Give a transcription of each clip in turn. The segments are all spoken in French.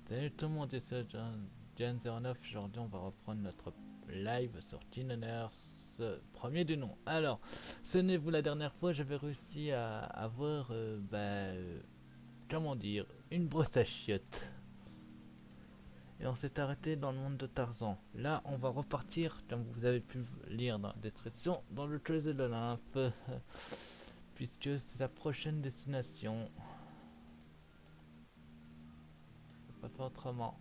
Salut tout le monde, c'est Jan09. Aujourd'hui, on va reprendre notre live sur Tinoners, premier du nom. Alors, souvenez-vous, la dernière fois, j'avais réussi à avoir, comment dire, une brosse à chiottes. Et on s'est arrêté dans le monde de Tarzan. Là, on va repartir, comme vous avez pu lire dans la description, dans le Trésor de l'Olympe, puisque c'est la prochaine destination. Pas faire autrement.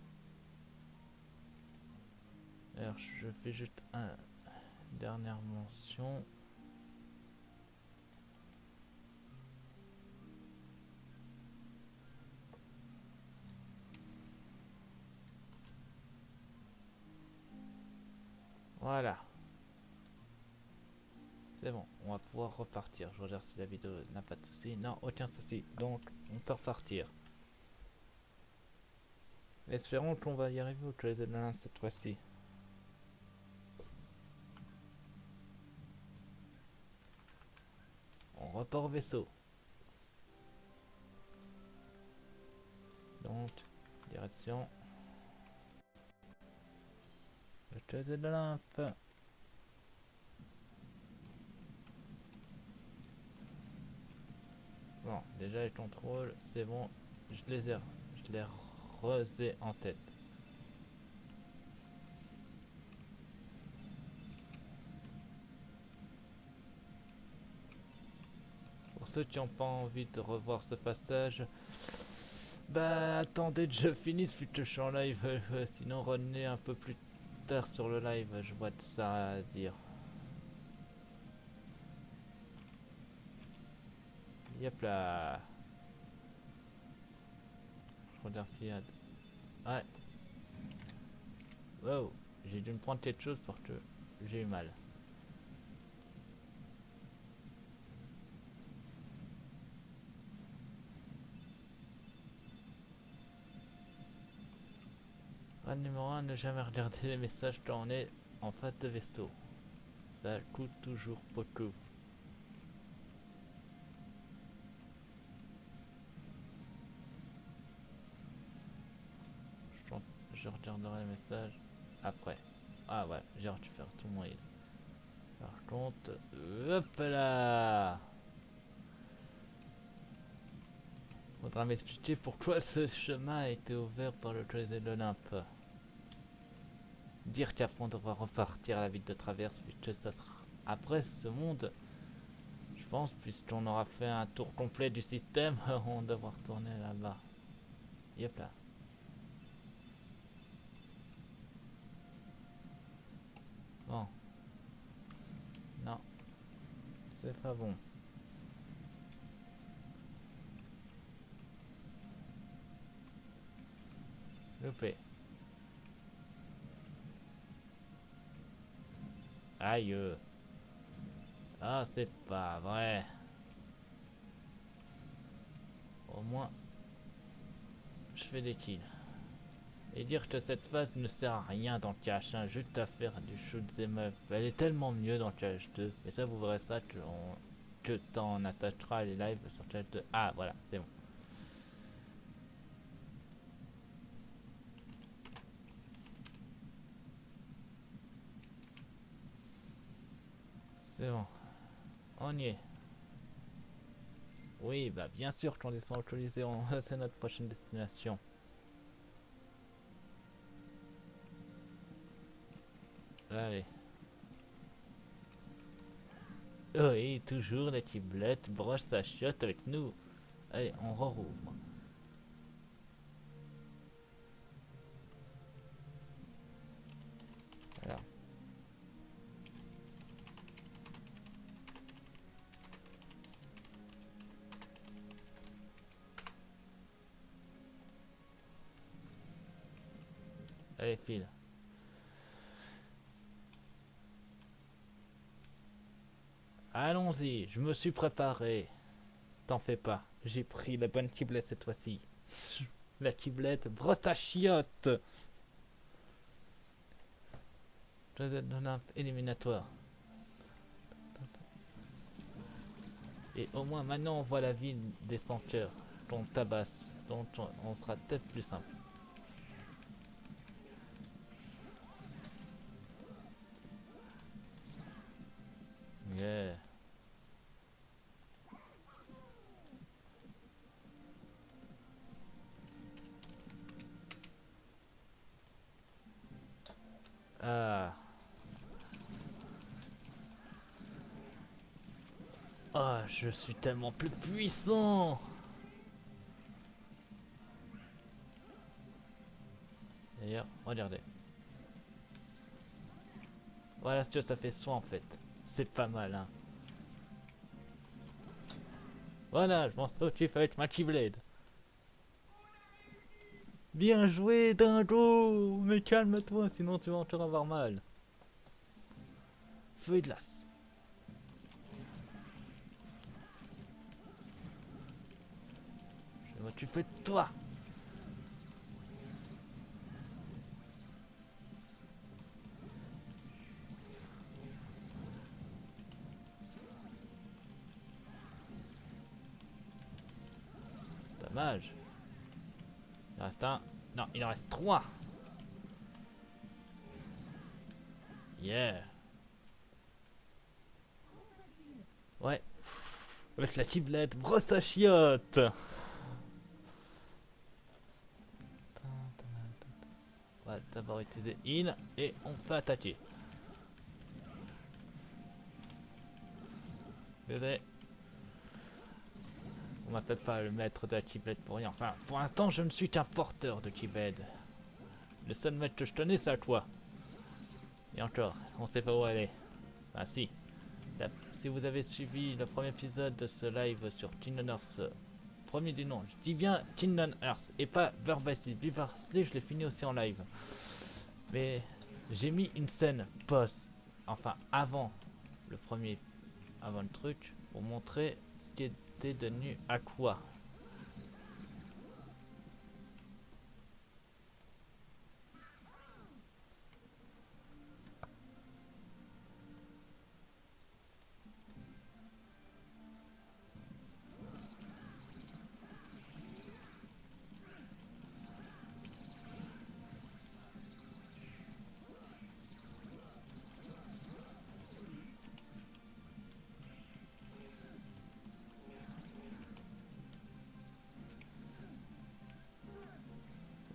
Alors, je fais juste un dernière mention. Voilà, c'est bon, on va pouvoir repartir. Je regarde si la vidéo n'a pas de soucis. Non, aucun souci. Donc, on peut repartir. Espérons qu'on va y arriver au Trade de cette fois-ci. On repart au vaisseau. Donc, direction le Trade de l'Olympe. Bon, déjà les contrôles, c'est bon. Je les resai en tête. Pour ceux qui n'ont pas envie de revoir ce passage, bah attendez que je finisse Future je suis en live, sinon revenez un peu plus tard sur le live, je vois de ça à dire. Yep là. Je regarde s'il y a... Ouais. Wow. J'ai dû me prendre quelque chose parce que j'ai eu mal. Règle numéro 1, ne jamais regarder les messages quand on est en face de vaisseau. Ça coûte toujours beaucoup. Je regarderai les messages après. Ah ouais, j'ai dû faire tout mon heal. Par contre, hop là. Faudra m'expliquer pourquoi ce chemin a été ouvert par le Trésor de l'Olympe. Dire qu'après on devra repartir à la ville de traverse, puisque ça sera après ce monde. Je pense, puisqu'on aura fait un tour complet du système, on devra retourner là-bas. Yep là. Bon. Non. C'est pas bon. Loupé. Aïe. Ah, c'est pas vrai. Au moins, je fais des kills. Et dire que cette phase ne sert à rien dans Cache 1, juste à faire du shoot them up. Elle est tellement mieux dans Cache 2. Et ça, vous verrez ça que t'en attachera les lives sur Cache 2. Ah, voilà, c'est bon. C'est bon. On y est. Oui, bah bien sûr qu'on descend au Colisée, c'est notre prochaine destination. Allez. Oui, toujours la ciblette broche sa chiotte avec nous. Allez, on rouvre. Alors. Allez, file. Allons-y, je me suis préparé. T'en fais pas, j'ai pris la bonne ciblette cette fois-ci. La ciblette brosse ta chiotte. Éliminatoire. Et au moins maintenant on voit la ville des senteurs qu'on tabasse. Donc on sera peut-être plus simple. Yeah. Ah. Ah, je suis tellement plus puissant. D'ailleurs, regardez. Voilà ce que ça fait soin en fait. C'est pas mal, hein. Voilà, je m'en fous avec ma Keyblade. Bien joué, dingo. Mais calme-toi, sinon tu vas encore avoir mal. Feu et glace. Je vois, tu fais de toi. Dommage. Il en reste un. Non, il en reste trois. Yeah. Ouais. Avec la Keyblade, brosse à chiottes. On va d'abord utiliser in et on peut attaquer. Désolé. On m'appelle pas le maître de la Keyblade pour rien. Enfin, pour l'instant, je ne suis qu'un porteur de Keyblade. Le seul maître que je connais, c'est à toi. Et encore, on sait pas où aller. Ah si. Si vous avez suivi le premier épisode de ce live sur Kingdom Hearts, premier du nom, je dis bien Kingdom Hearts et pas Birth by Sleep. Birth by Sleep, je l'ai fini aussi en live. Mais j'ai mis une scène post, enfin avant le premier, avant le truc, pour montrer ce qui était devenu Aqua.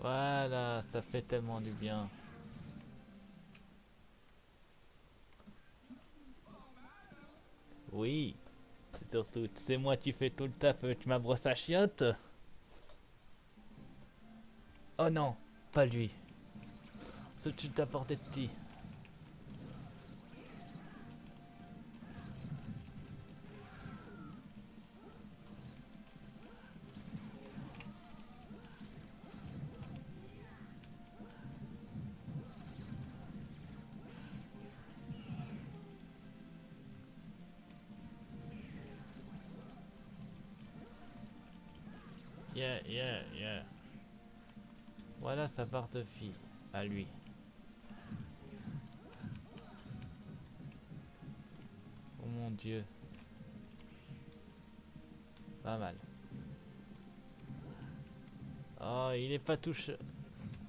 Voilà, ça fait tellement du bien. Oui, c'est surtout, c'est moi qui fais tout le taf avec ma brosse à chiottes. Oh non, pas lui. Ce que tu t'as porté de petit. Yeah, yeah, yeah. Voilà sa barre de vie à lui. Oh mon dieu. Pas mal. Oh, il est pas touché.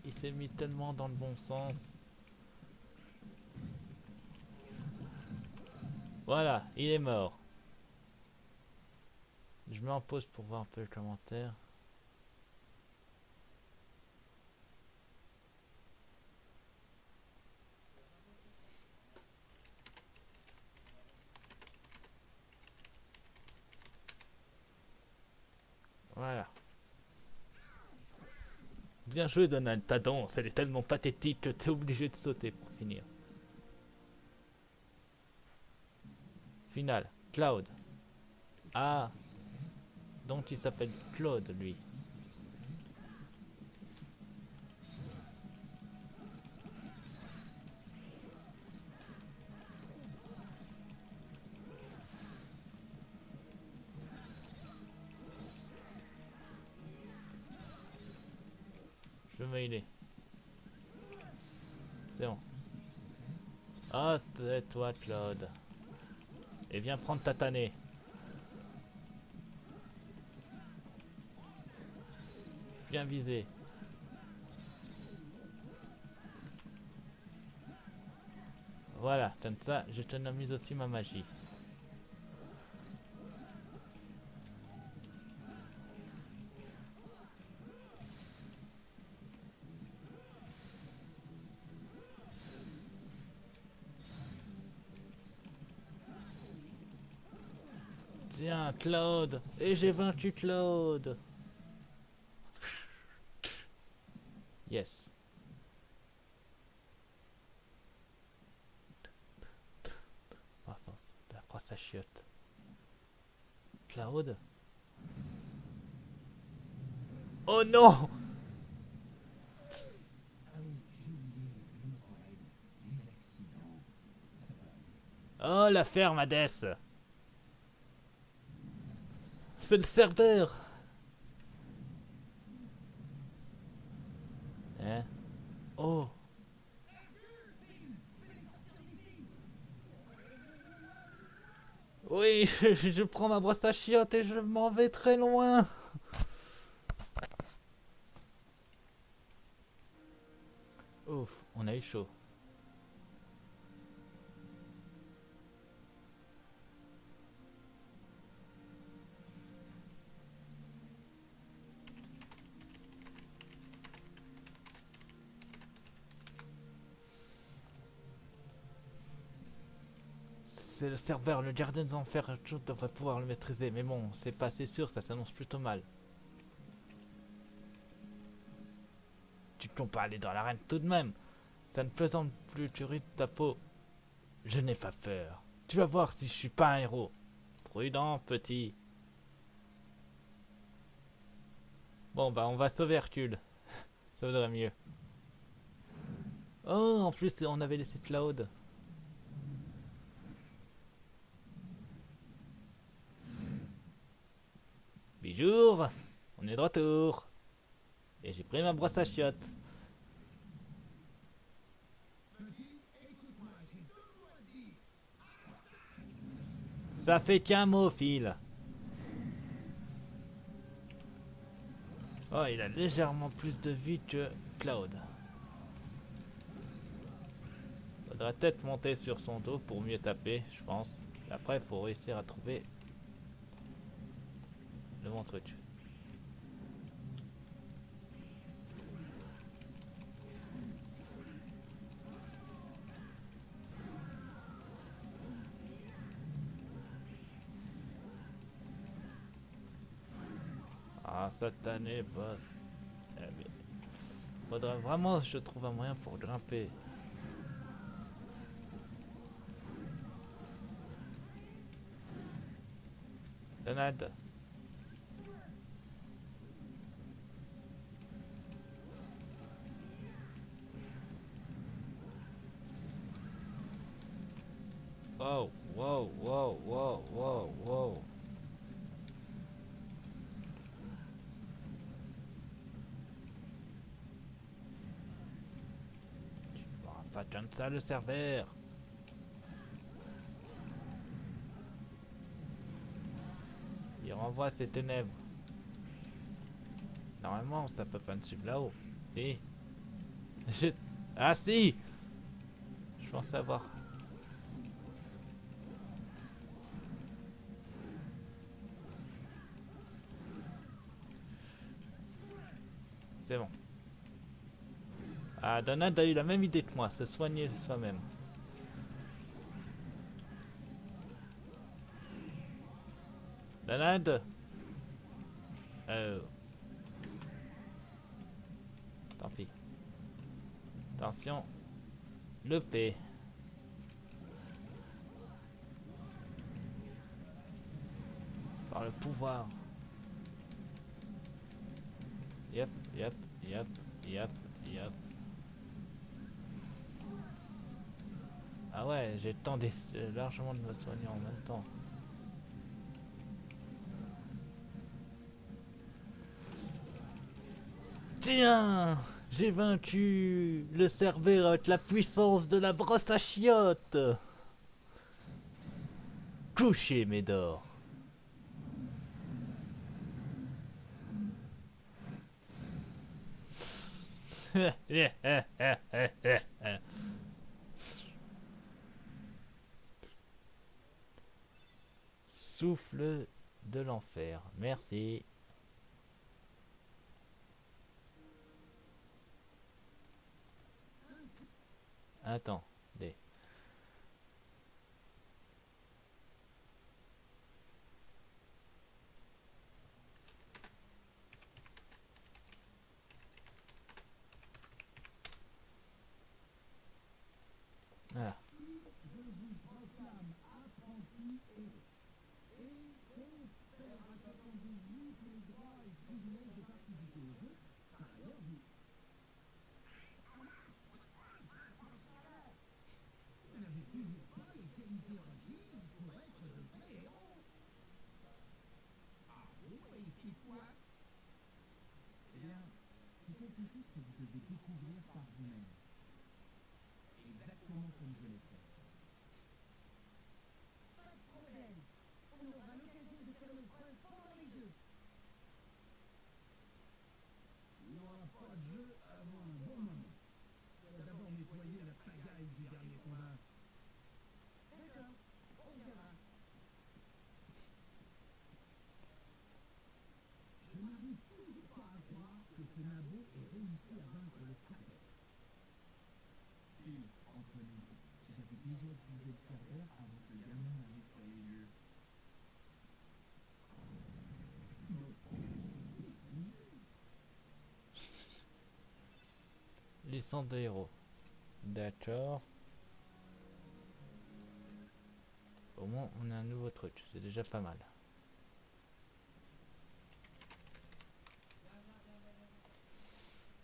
Il s'est mis tellement dans le bon sens. Voilà, il est mort. Je mets en pause pour voir un peu le commentaire. Voilà. Bien joué Donald, ta danse, elle est tellement pathétique que t'es obligé de sauter pour finir. Final, Cloud. Ah, donc il s'appelle Claude lui. Je me il est. C'est bon. Ah, tais-toi Claude. Et viens prendre ta tannée. Viens viser. Voilà, comme ça, je te mise aussi ma magie. Tiens, Claude. Et j'ai vaincu Claude. Yes. Enfin, la brosse à chiottes. Claude. Oh non! Oh, la ferme, Hadès. C'est le serveur. Hein? Oh. Oui, je prends ma brosse à chiottes et je m'en vais très loin. Ouf, on a eu chaud. C'est le serveur, le gardien des enfers, je devrais pouvoir le maîtriser. Mais bon, c'est pas assez sûr, ça s'annonce plutôt mal. Tu comptes pas aller dans l'arène tout de même. Ça ne plaisante plus, tu rides ta peau. Je n'ai pas peur. Tu vas voir si je suis pas un héros. Prudent, petit. Bon, bah on va sauver Hercule. Ça vaudrait mieux. Oh, en plus, on avait laissé Cloud. Bijour. On est de retour. Et j'ai pris ma brosse à chiottes. Ça fait qu'un mot, Phil. Oh, il a légèrement plus de vie que Cloud. Faudrait peut-être monter sur son dos pour mieux taper, je pense. Et après, il faut réussir à trouver le bon truc. Ah, satané, boss. Faudrait vraiment que je trouve un moyen pour grimper. Donald. Wow, wow, wow, wow, wow, wow. Tu m'auras pas comme ça le serveur. Il renvoie ses ténèbres. Normalement, ça peut pas me suivre là-haut. Si. Je... Ah si. Je pense avoir. C'est bon. Ah, Donald a eu la même idée que moi, se soigner soi-même. Donald. Tant pis. Attention. Le P. Par le pouvoir. Yep, yep, yep, yep, yep. Ah ouais, j'ai le temps largement de me soigner en même temps. Tiens, j'ai vaincu le serveur avec la puissance de la brosse à chiottes. Couchez, Médor. Souffle de l'enfer. Merci. Attendez. Licence de héros. D'accord. Au moins, on a un nouveau truc. C'est déjà pas mal.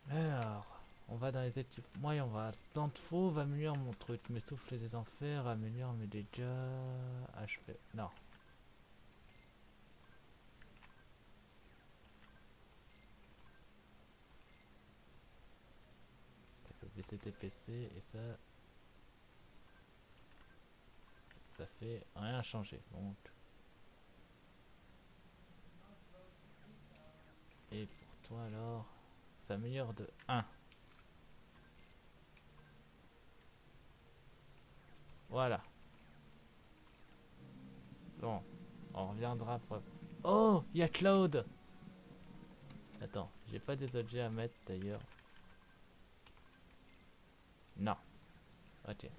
Alors, on va dans les équipes. Moi, on va. Tant de faux va améliore mon truc. Mes souffles des enfers améliore mes dégâts. HP. Non. Ça fait baisser TPC et ça. Ça fait rien changer. Donc. Et pour toi alors. Ça améliore de 1. Voilà. Bon. On reviendra après. Oh, il y a Cloud. Attends, j'ai pas des objets à mettre d'ailleurs. Non. Ok.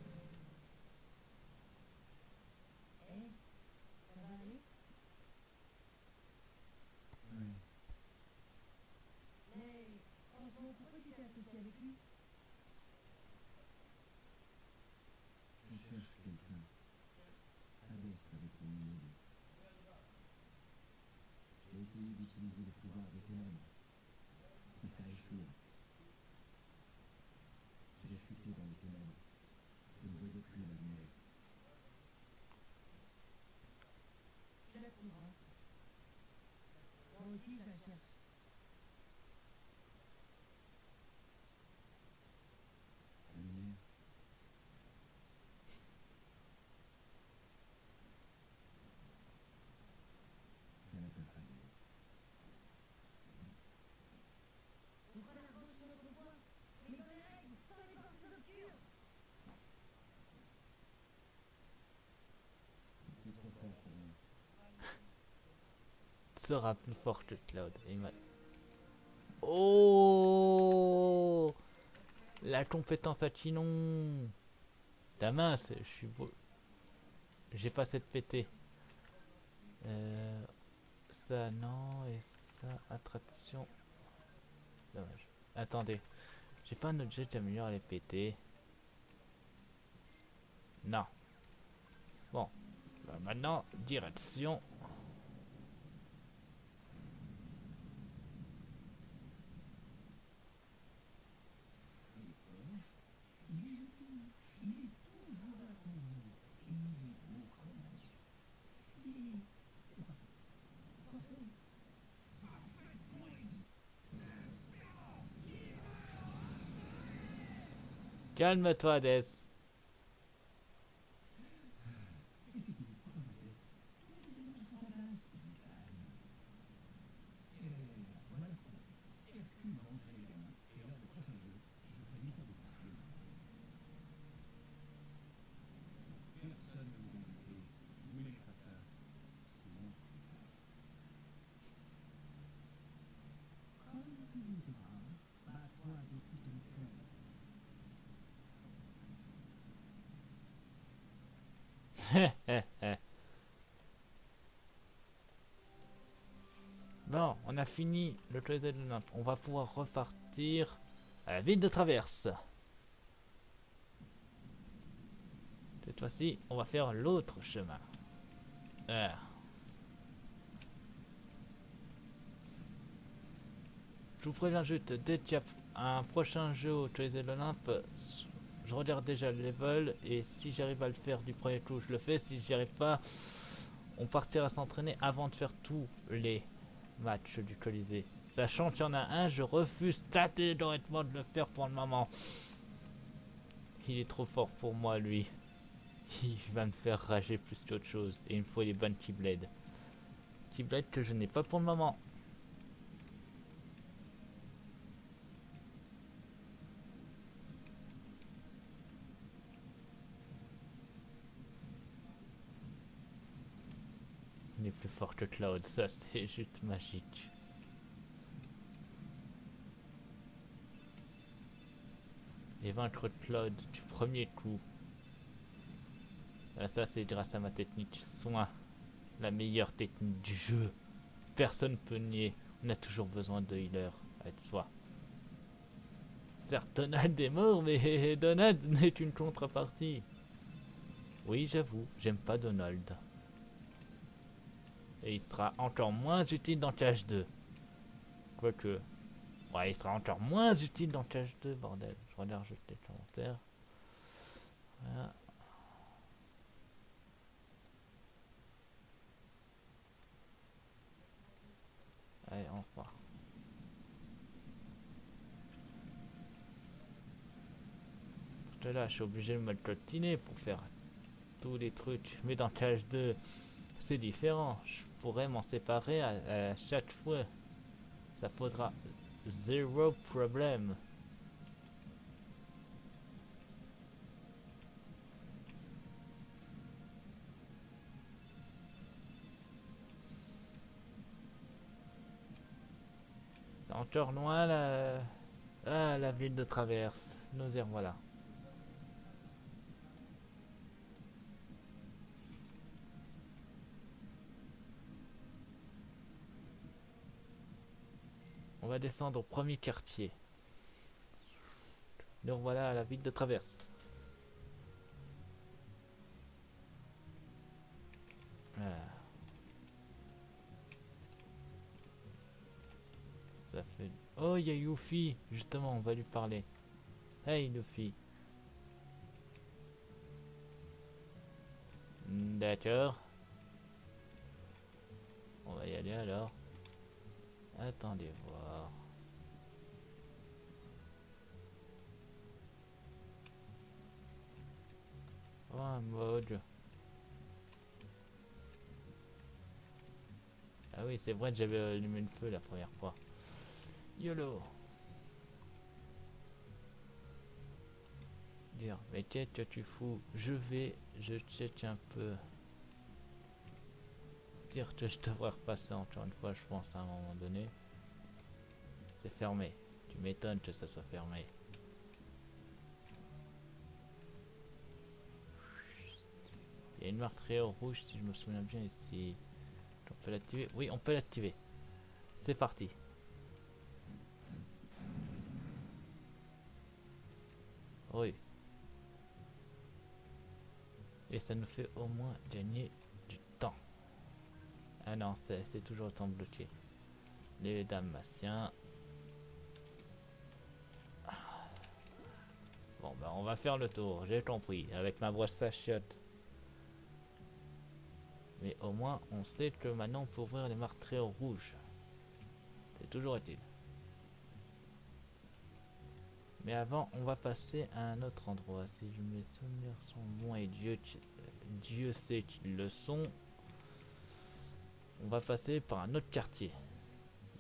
D'utiliser le pouvoir des ténèbres, mais ça a échoué. J'ai chuté dans les ténèbres. Je ne voyais plus la lumière. Je la trouverai. Moi aussi, je la cherche. La lumière. Elle n'a pas arrivé. On fera la revanche sur notre voie. Mes collègues, sans les forces obscures. Tu es trop fort pour moi. Sera plus fort que Cloud. Oh, la compétence à Chinon. Ta mince, je suis beau. J'ai pas cette pété. Ça non et ça attraction. Dommage. Attendez, j'ai pas un objet qui améliore les pétés. Non. Bon, bah maintenant direction. Calme-toi, Des. Personne ne vous a invité. Vous n'aimez pas ça. Sinon, je suis là. Comme tu voudras. Bats-toi depuis ton cœur. Bon, on a fini le closet de l'Olympe. On va pouvoir repartir à la ville de Traverse. Cette fois-ci, on va faire l'autre chemin. Ah. Je vous préviens juste, dès qu'il y a un prochain jeu au closet de l'Olympe, je regarde déjà le level et si j'arrive à le faire du premier coup, je le fais. Si j'y arrive pas, on partira s'entraîner avant de faire tous les matchs du Colisée. Sachant qu'il y en a un, je refuse catégoriquement de le faire pour le moment. Il est trop fort pour moi, lui. Il va me faire rager plus qu'autre chose. Et il me faut les bonnes Keyblade. Keyblade que je n'ai pas pour le moment. Il est plus fort que Cloud, ça c'est juste magique. Et vaincre Cloud du premier coup. Ça c'est grâce à ma technique soin. La meilleure technique du jeu. Personne peut nier. On a toujours besoin de healer avec soi. Certes, Donald est mort, mais Donald n'est qu'une contrepartie. Oui, j'avoue, j'aime pas Donald. Et il sera encore moins utile dans Cache 2. Quoique. Ouais, il sera encore moins utile dans Cache 2, bordel. Je regarde juste les commentaires. Voilà. Allez, on repart. Parce que là, je suis obligé de me coltiner pour faire tous les trucs. Mais dans Cache 2, c'est différent. Je pourrais m'en séparer à chaque fois. Ça posera zéro problème. C'est encore loin la... Ah, la ville de Traverse. Nous y voilà. On va descendre au premier quartier. Donc voilà la ville de Traverse. Ah. Ça fait... Oh, il y a Yuffie. Justement, on va lui parler. Hey, Luffy. D'accord. On va y aller alors. Attendez voir. Oh, un mode. Ah oui, c'est vrai que j'avais allumé le feu la première fois. YOLO. Dire, mais qu'est-ce que tu fous? Je check un peu. Dire que je devrais repasser encore une fois, je pense, à un moment donné. C'est fermé. Tu m'étonnes que ça soit fermé. Il y a une marque rouge, si je me souviens bien, ici. On peut l'activer? Oui, on peut l'activer. C'est parti. Oui. Et ça nous fait au moins gagner du temps. Ah non, c'est toujours autant bloqué. Les Dalmatiens. Bon, bah on va faire le tour, j'ai compris, avec ma brosse à chiottes. Mais au moins, on sait que maintenant on peut ouvrir les marqueurs rouges. C'est toujours utile. Mais avant, on va passer à un autre endroit. Si je mes souvenirs sont bons et Dieu sait qu'ils le sont. On va passer par un autre quartier.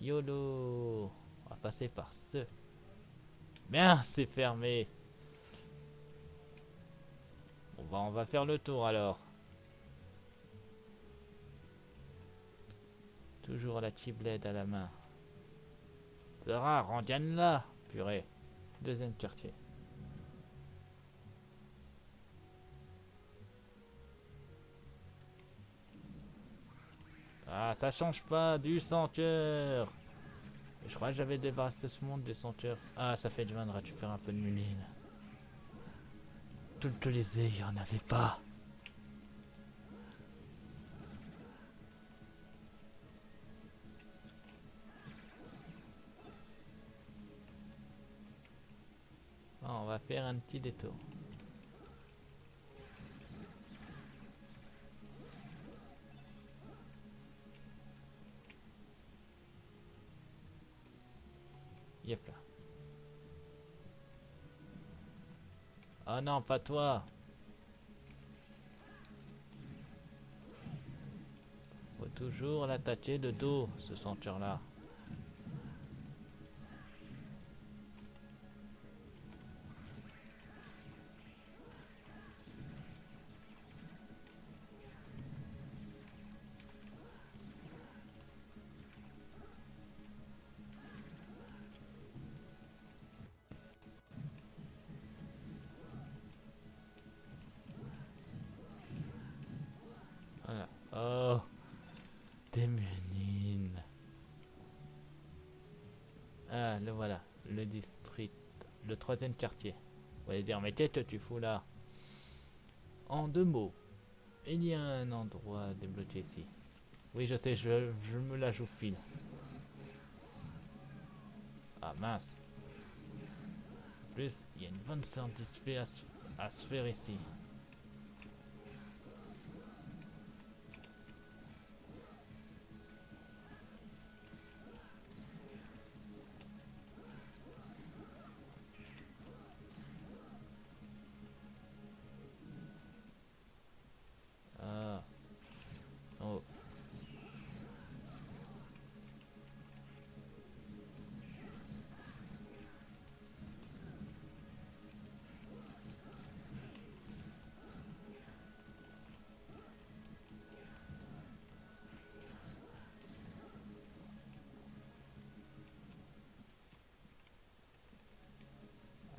YOLO. On va passer par ce. Bien, c'est fermé. Bon bah on va faire le tour alors. Toujours la Keyblade à la main. Zara, rendiane là. Purée. Deuxième quartier. Ah, ça change pas du senteur. Je crois que j'avais débarrassé ce monde des senteurs. Ah, ça fait du bien de récupérer un peu de muline. Toutes les il n'y en avait pas. Ah, on va faire un petit détour. Oh non, pas toi. Faut toujours l'attaquer de dos, ce ceinture-là. Voilà. Oh, des ménines. Ah, le voilà, le district, le troisième quartier. Vous allez dire, mais qu'est-ce que tu fous là? En deux mots, il y a un endroit débloqué ici. Oui, je sais, je me la joue fine. Ah mince. En plus, il y a une bonne sortie à se faire ici. Ah, oh.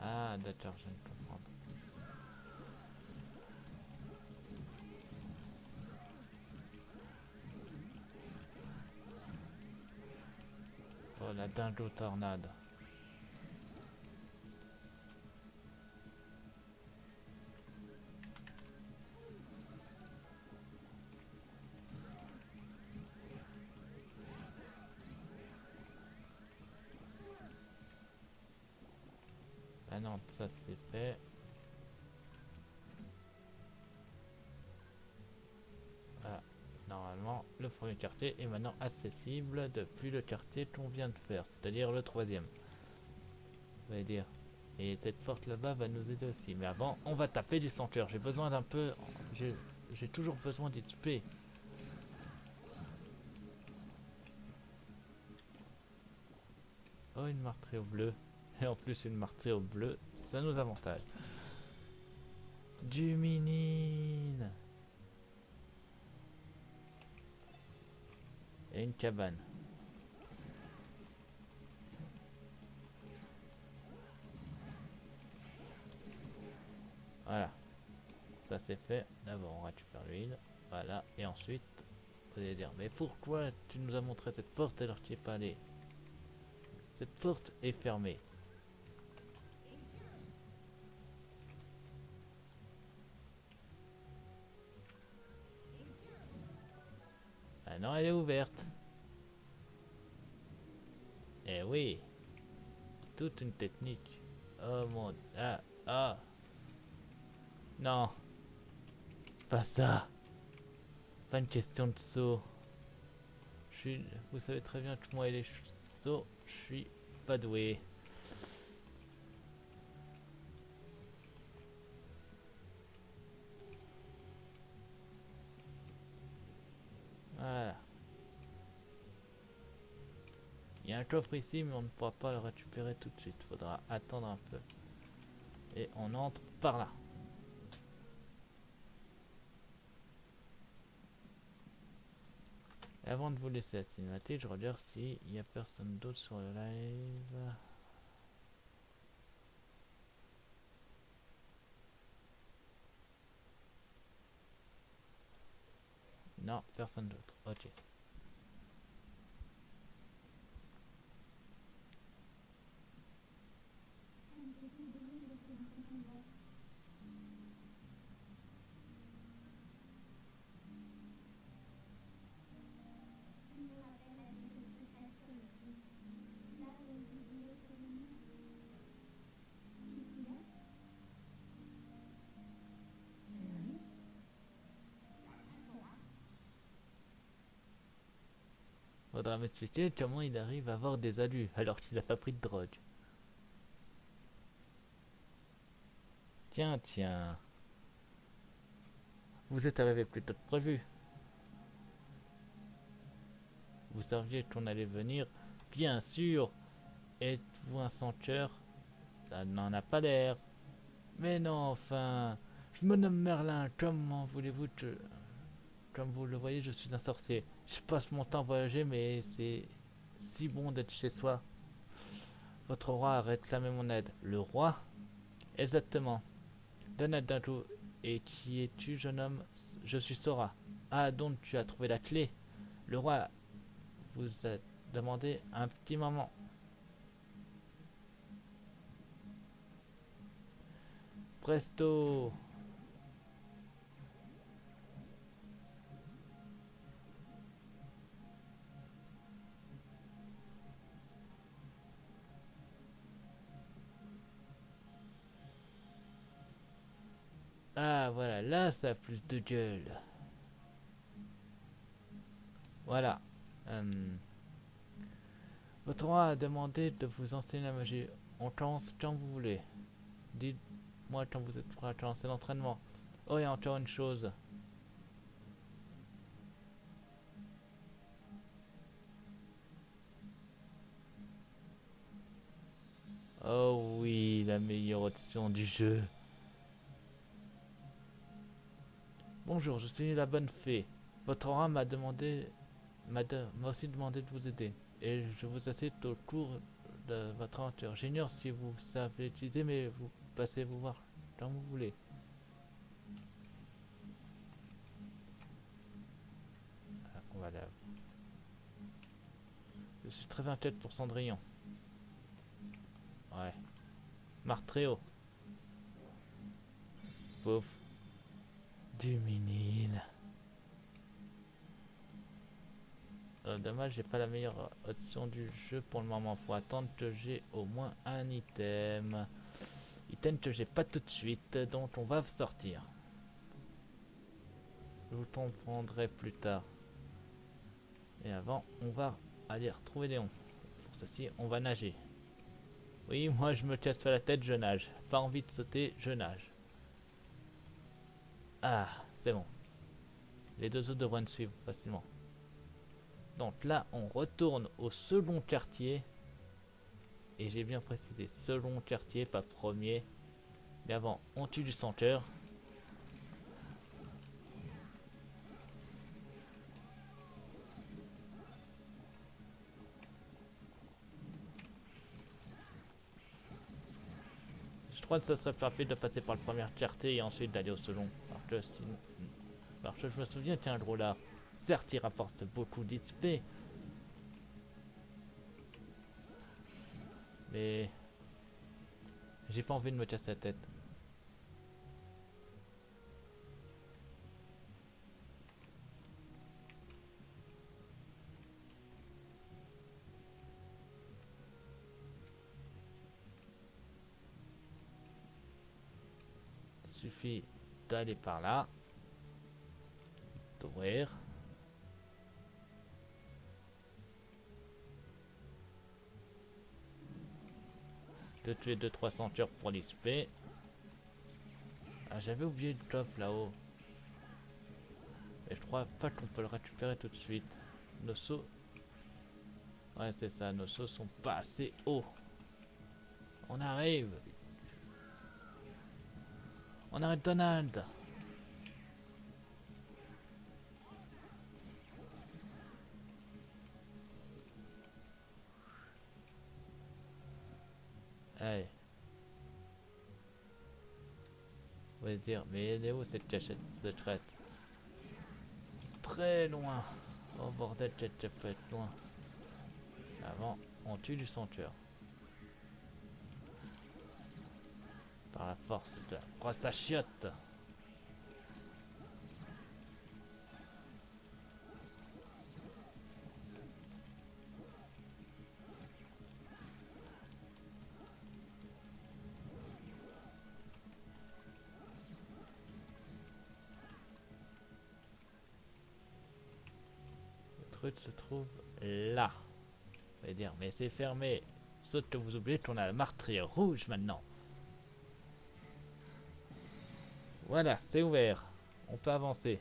Ah, d'accord, je viens de comprendre. Oh, la dingo tornade. Ah non, ça c'est fait. Ah, normalement, le premier quartier est maintenant accessible depuis le quartier qu'on vient de faire, c'est-à-dire le troisième. Vous allez dire. Et cette porte là-bas va nous aider aussi. Mais avant, on va taper du sang cœur. J'ai besoin d'un peu. J'ai toujours besoin d'XP. Oh, une martrée au bleu. Et en plus, une martrée au bleu, ça nous avantage. Du minine. Et une cabane. Voilà. Ça c'est fait. D'abord, on récupère l'huile. Voilà. Et ensuite, vous allez dire, mais pourquoi tu nous as montré cette porte alors qu'il n'y est pas allé? Cette porte est fermée. Ah non, elle est ouverte. Eh oui, toute une technique. Oh mon... Ah, ah. Non, pas ça. Pas une question de saut. Vous savez très bien que moi et les sauts, je suis pas doué. Voilà. Il y a un coffre ici, mais on ne pourra pas le récupérer tout de suite. Faudra attendre un peu. Et on entre par là. Et avant de vous laisser la cinématique, je regarde s'il n'y a personne d'autre sur le live. Non, personne d'autre. Ok. Ça me fait si de rire d'être dans cet endroit. Il me rappelle la maison secrète solitude. Là où on vivait les souvenirs. Tu te souviens? Oui. Faudra m'expliquer comment il arrive à avoir des alus alors qu'il a pas pris de drogue. Tiens, tiens. Vous êtes arrivé plus tôt que prévu. Vous saviez qu'on allait venir. Bien sûr. Êtes-vous un senteur? Ça n'en a pas l'air. Mais non, enfin. Je me nomme Merlin. Comment voulez-vous que... Comme vous le voyez, je suis un sorcier. Je passe mon temps à voyager, mais c'est si bon d'être chez soi. Votre roi a réclamé mon aide. Le roi? Exactement. Donald Dintou. Et qui es-tu, jeune homme? Je suis Sora. Ah, donc tu as trouvé la clé. Le roi vous a demandé un petit moment. Presto! Ah, voilà, là, ça a plus de gueule. Voilà. Votre roi a demandé de vous enseigner la magie. On commence quand vous voulez. Dites-moi quand vous êtes prêt à commencer l'entraînement. Oh, et encore une chose. Oh oui, la meilleure option du jeu. Bonjour, je suis la bonne fée. Votre roi m'a aussi demandé de vous aider. Et je vous assiste au cours de votre aventure. J'ignore si vous savez l'utiliser, mais vous passez vous voir quand vous voulez. Voilà. Je suis très inquiète pour Cendrillon. Ouais. Martréo. Pauvre. Du minil. Dommage, j'ai pas la meilleure option du jeu pour le moment. Faut attendre que j'ai au moins un item. Item que j'ai pas tout de suite, donc on va sortir. Je vous comprendrai plus tard. Et avant, on va aller retrouver Léon. Pour ceci, on va nager. Oui, moi je me casse la tête, je nage. Pas envie de sauter, je nage. Ah, c'est bon. Les deux autres devraient me suivre facilement. Donc là, on retourne au second quartier. Et j'ai bien précisé, second quartier, pas premier. Mais avant, on tue du senteur. Je crois que ça serait parfait de passer par le premier quartier et ensuite d'aller au second. Parce que je me souviens, tiens, gros là. Certes, il rapporte beaucoup d'XP. Mais j'ai pas envie de me casser la tête. Il suffit d'aller par là. D'ouvrir. De tuer 2-3 centures pour l'XP. Ah, j'avais oublié le coffre là-haut. Et je crois pas qu'on peut le récupérer tout de suite. Nos sauts. Ouais, c'est ça, nos sauts sont pas assez hauts. On arrive. On arrête Donald. Allez. On va dire, mais elle est où cette cachette secrète? Très loin. Oh bordel, cette peut être loin. Avant, on tue du senteur. Par la force de la brosse à chiottes. Le truc se trouve là. On va dire, mais c'est fermé. Sauf que vous oubliez qu'on a la martrière rouge maintenant. Voilà, c'est ouvert. On peut avancer.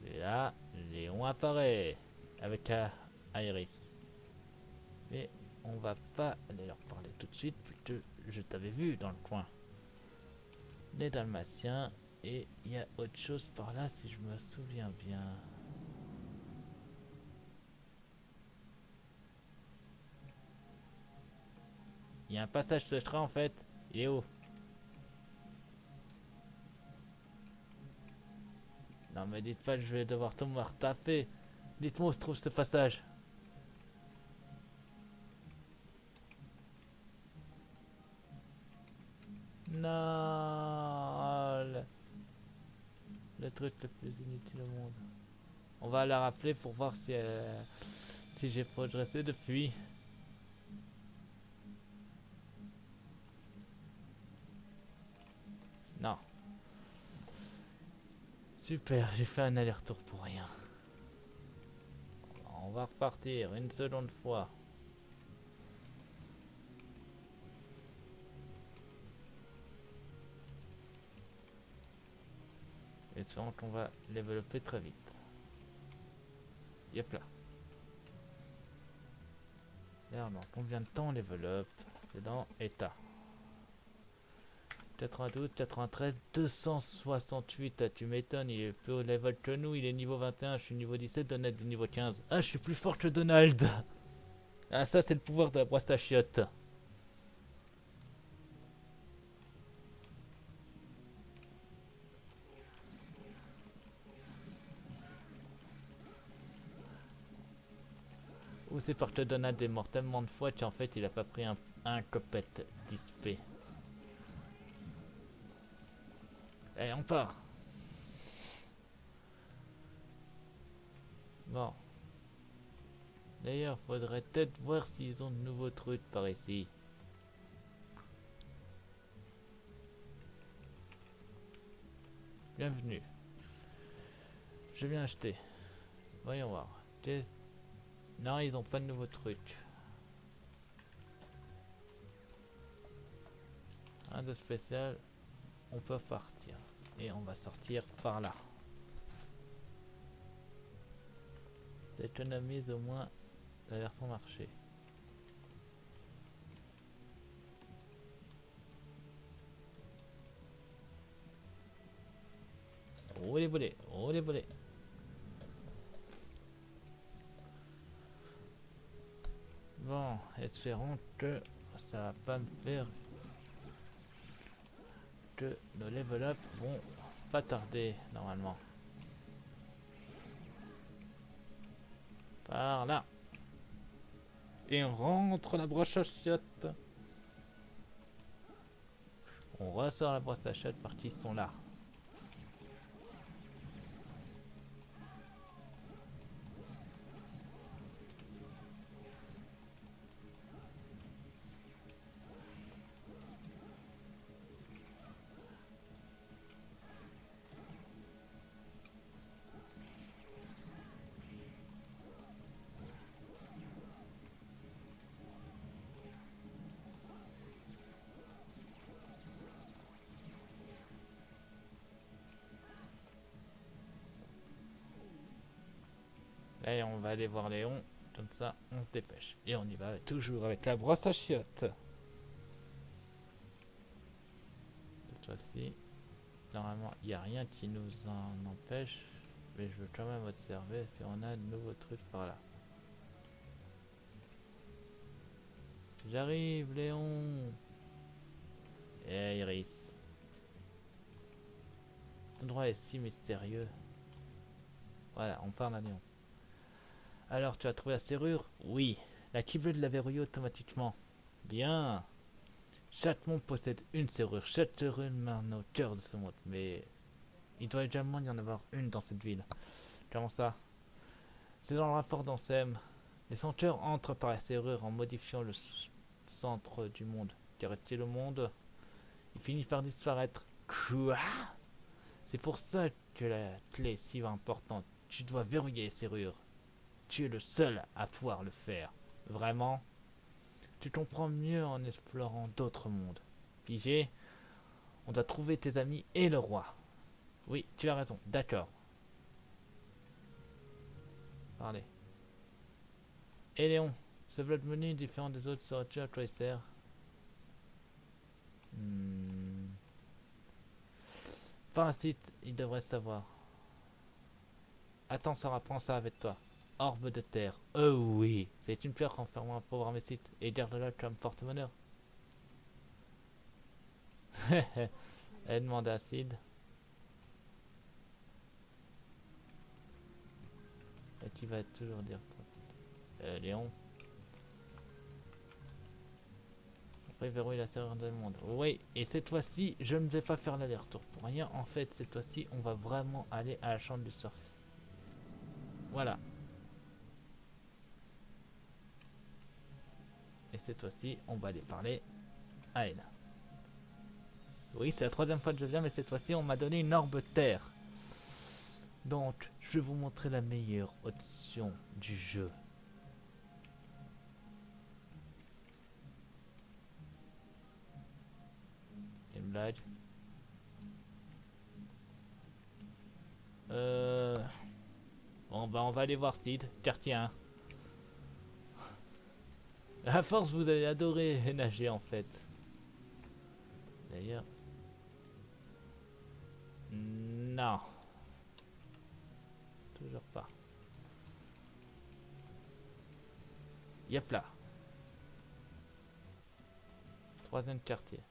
Et là, Léon apparaît avec Iris. Mais on va pas aller leur parler tout de suite puisque je t'avais vu dans le coin. Les Dalmatiens et il y a autre chose par là si je me souviens bien. Il y a un passage secret en fait. Il est où? Non mais dites pas que je vais devoir tout me retaper. Dites-moi où se trouve ce passage. Non, le truc le plus inutile au monde. On va la rappeler pour voir si j'ai progressé depuis. Non. Super, j'ai fait un aller-retour pour rien. On va repartir une seconde fois. Espérons qu'on va développer très vite. Yep là. D'ailleurs, dans combien de temps on développe? C'est dans état. 92, 93, 268. Ah, tu m'étonnes, il est plus haut level que nous. Il est niveau 21, je suis niveau 17, Donald est niveau 15. Ah, je suis plus fort que Donald. Ah, ça, c'est le pouvoir de la brosse à chiottes. Ou c'est parce que Donald est mort tellement de fois qu'en fait, il a pas pris un copette d'XP. Allez, on part. Bon. D'ailleurs, faudrait peut-être voir s'ils ont de nouveaux trucs par ici. Bienvenue. Je viens acheter. Voyons voir. Non, ils ont pas de nouveaux trucs. Un de spécial. On peut partir. Et on va sortir par là. Ça économise au moins la version marché. Oh les volets, oh les volets. Bon, espérons que ça va pas me faire que nos level up vont pas tarder normalement. Par là. Et on rentre la broche à chiottes. On ressort la brosse à chiottes parce qu'ils sont là. Et on va aller voir Léon. Comme ça, on se dépêche. Et on y va toujours avec la brosse à chiottes. Cette fois-ci, normalement, il n'y a rien qui nous en empêche. Mais je veux quand même observer si on a de nouveaux trucs par là. J'arrive, Léon. Et Iris. Cet endroit est si mystérieux. Voilà, on parle à Léon. Alors, tu as trouvé la serrure? Oui. La Keyblade l'a verrouillée automatiquement. Bien. Chaque monde possède une serrure. Chaque serrure mène au cœur de ce monde. Mais il doit également y en avoir une dans cette ville. Comment ça? C'est dans le rapport d'Ansem. Les senteurs entrent par la serrure en modifiant le centre du monde. Dirait-il le monde? Il finit par disparaître. Quoi? C'est pour ça que la clé est si importante. Tu dois verrouiller les serrures. Tu es le seul à pouvoir le faire. Vraiment? Tu comprends mieux en explorant d'autres mondes. figé. On doit trouver tes amis et le roi. Oui, tu as raison, d'accord. Parlez. Et Léon, ce blood money différent des autres serait-tu à quoi il sert? Parasite, il devrait savoir. Attends, Sarah, prends ça avec toi. Orbe de terre. Oh oui, c'est une pierre renfermant un pauvre amésite et garde-la comme porte-bonheur. Elle demande à Sid. Et tu vas toujours dire toi. Léon. Après verrouille la serrure du monde. Oui, et cette fois-ci, je ne vais pas faire l'aller-retour pour rien. En fait, cette fois-ci, on va vraiment aller à la chambre du sorcier. Voilà. Et cette fois-ci, on va aller parler à elle. Oui, c'est la troisième fois que je viens, mais cette fois-ci, on m'a donné une orbe terre. Donc, je vais vous montrer la meilleure option du jeu. Une blague. Bon, bah, on va aller voir Steed. Tiens. À force, vous allez adorer nager, en fait. D'ailleurs... Non. Toujours pas. Yep là. Troisième quartier.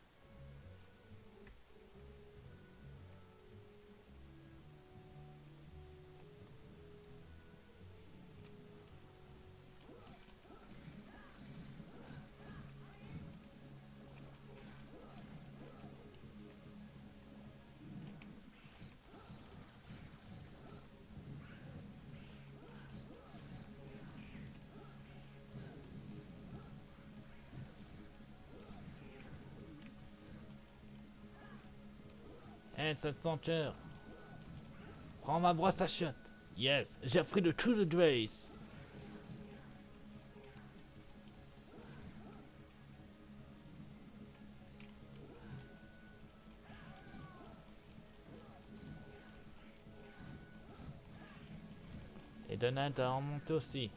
Hey, cette senteur. Prends ma brosse à chiottes. Yes, j'ai appris le trou de Drace. Et Donald a remonté aussi.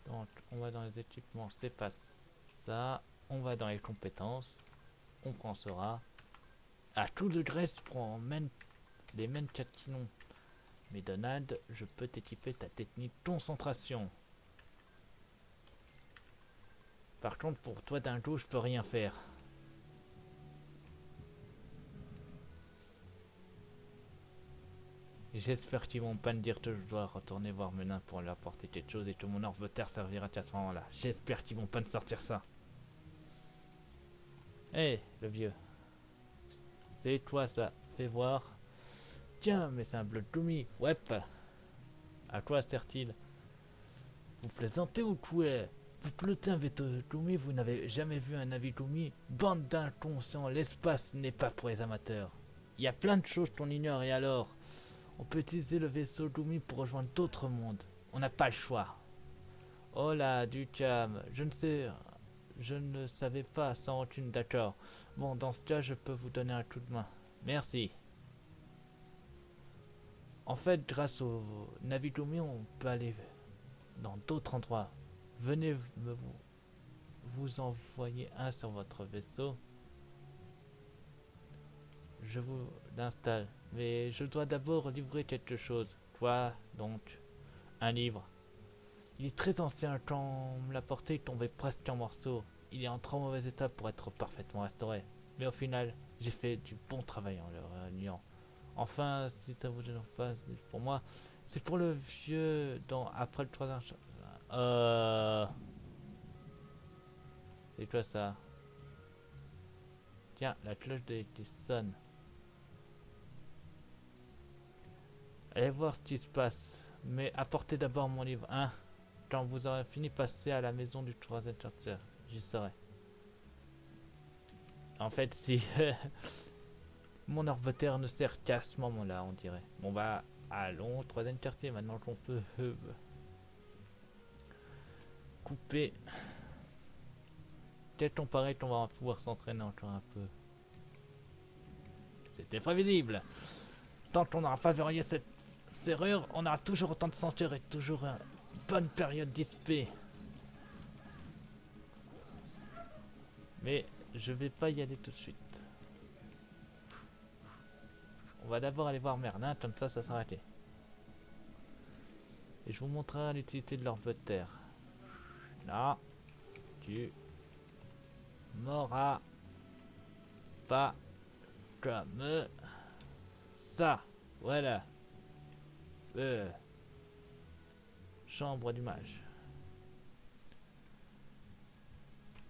Donc, on va dans les équipements, c'est pas ça. On va dans les compétences. On prend Sora. Ah, tout de Grace prend les mêmes 4 canons. Mais Donald, je peux t'équiper ta technique concentration. Par contre, pour toi d'un coup, je peux rien faire. J'espère qu'ils vont pas me dire que je dois retourner voir Menin pour leur apporter quelque chose et que mon orbe terre servira à ce moment-là. J'espère qu'ils vont pas me sortir ça. Hé, le vieux. C'est toi ça, fais voir. Tiens, mais c'est un Blood Gloomy. Ouais. À quoi sert-il? Vous plaisantez ou quoi? Vous pelotez un veto Gloomy, vous n'avez jamais vu un navire Gloomy? Bande d'inconscients, l'espace n'est pas pour les amateurs. Il y a plein de choses qu'on ignore et alors on peut utiliser le vaisseau Gloomy pour rejoindre d'autres mondes. On n'a pas le choix. Oh là, du calme. Je ne savais pas, sans rancune, d'accord. Bon, dans ce cas, je peux vous donner un coup de main. Merci. En fait, grâce au navire Gloomy, on peut aller dans d'autres endroits. Venez vous envoyer un sur votre vaisseau. Je vous l'installe. Mais je dois d'abord livrer quelque chose. Quoi donc? Un livre. Il est très ancien, quand on me l'a porté, il tombait presque en morceaux. Il est en trop mauvais état pour être parfaitement restauré. Mais au final, j'ai fait du bon travail en le réunion. Enfin, si ça vous gêne pas, pour moi, c'est pour le vieux dont après le troisième... C'est quoi ça? Tiens, la cloche qui sonne. Allez voir ce qui se passe. Mais apportez d'abord mon livre 1. Quand vous aurez fini, passez à la maison du troisième chercheur. J'y serai. En fait, si mon orbe-terre ne sert qu'à ce moment-là, on dirait. Bon bah, allons, troisième quartier, maintenant qu'on peut couper. Peut-être qu'on paraît qu'on va pouvoir s'entraîner encore un peu. C'était prévisible. Tant qu'on n'aura pas verrouillé cette serrure, on aura toujours autant de senteur et toujours une bonne période d'XP. Mais je vais pas y aller tout de suite. On va d'abord aller voir Merlin, comme ça sera arrêté. Et je vous montrerai l'utilité de l'orbe de terre. Là, tu m'auras pas comme ça. Voilà. Chambre du mage.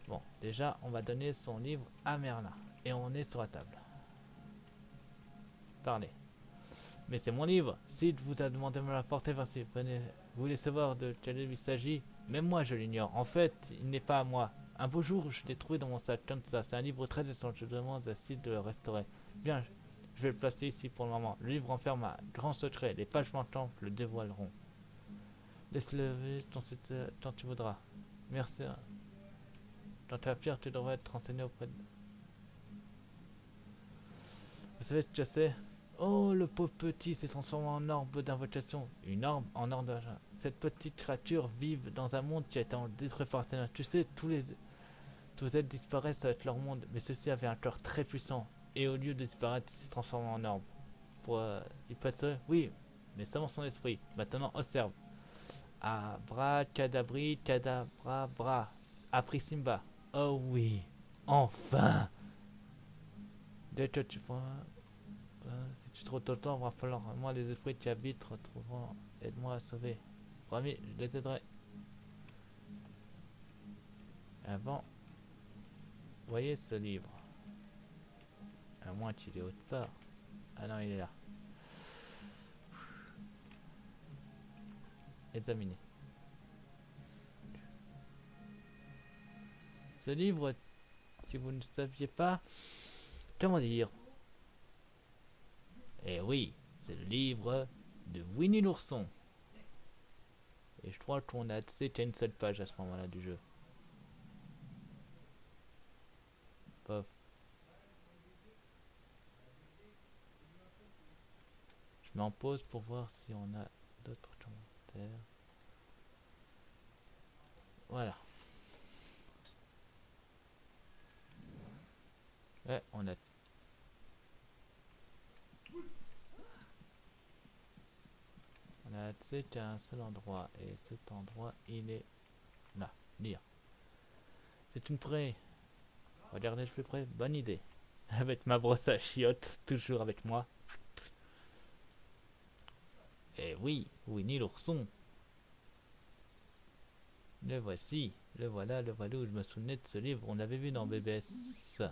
Bon, déjà, on va donner son livre à Merlin. Et on est sur la table. Parlez. Mais c'est mon livre. Sid vous a demandé de me l'apporter. Vous voulez savoir de quel livre il s'agit? Même moi, je l'ignore. En fait, il n'est pas à moi. Un beau jour, je l'ai trouvé dans mon sac comme ça. C'est un livre très récent. Je demande à Sid de le restaurer. Bien, je vais le placer ici pour le moment. Le livre renferme un grand secret. Les pages manquantes le dévoileront. Laisse-le lever quand tu voudras. Merci. Quand tu as pire, tu devrais être renseigné auprès de... Vous savez ce que c'est? Oh, le pauvre petit s'est transformé en orbe d'invocation. Une orbe en orbe d'argent. Cette petite créature vive dans un monde qui a été détruit par Thanos. Tu sais, tous les êtres disparaissent avec leur monde, mais ceci avait un cœur très puissant. Et au lieu de disparaître, il s'est transformé en orbe. Il peut être seul? Oui, mais seulement son esprit. Maintenant, observe. Abracadabri, cadabra, apprit Simba. Oh oui, enfin! Dès que tu vois... si tu te retrouves temps, il va falloir moi les esprits qui habitent, retrouvant, aide-moi à sauver. Promis, je les aiderai. Avant, voyez ce livre. À moins qu'il est autre part. Ah non, il est là. Examinez. Ce livre, si vous ne saviez pas, comment dire? Eh oui, c'est le livre de Winnie l'ourson. Et je crois qu'on a accès qu'à une seule page à ce moment-là du jeu. Pof. Je mets en pause pour voir si on a d'autres commentaires. Voilà. Ouais, on a... On a accès qu'à un seul endroit. Et cet endroit, il est là. Lire. C'est une prêt. Regardez de plus près. Bonne idée. Avec ma brosse à chiottes, toujours avec moi. Eh oui, Winnie l'ourson. Le voici. Le voilà, le voilà où je me souvenais de ce livre. On l'avait vu dans BBS. Hein?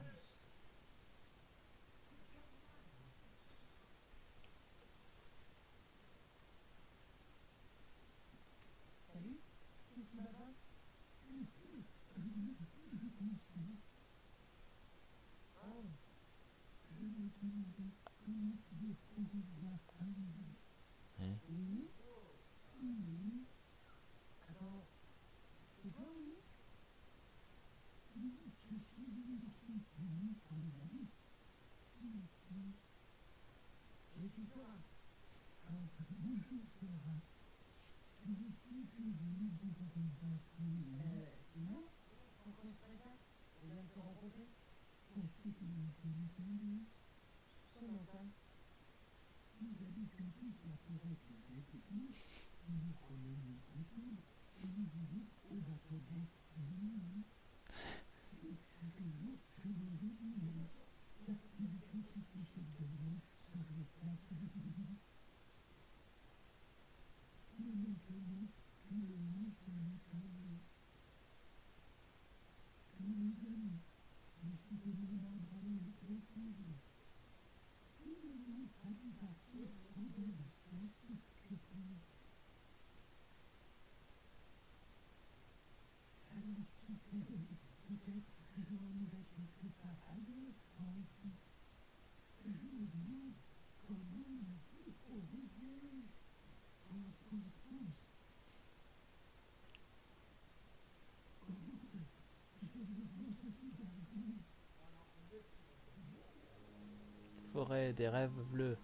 forêt des rêves bleus.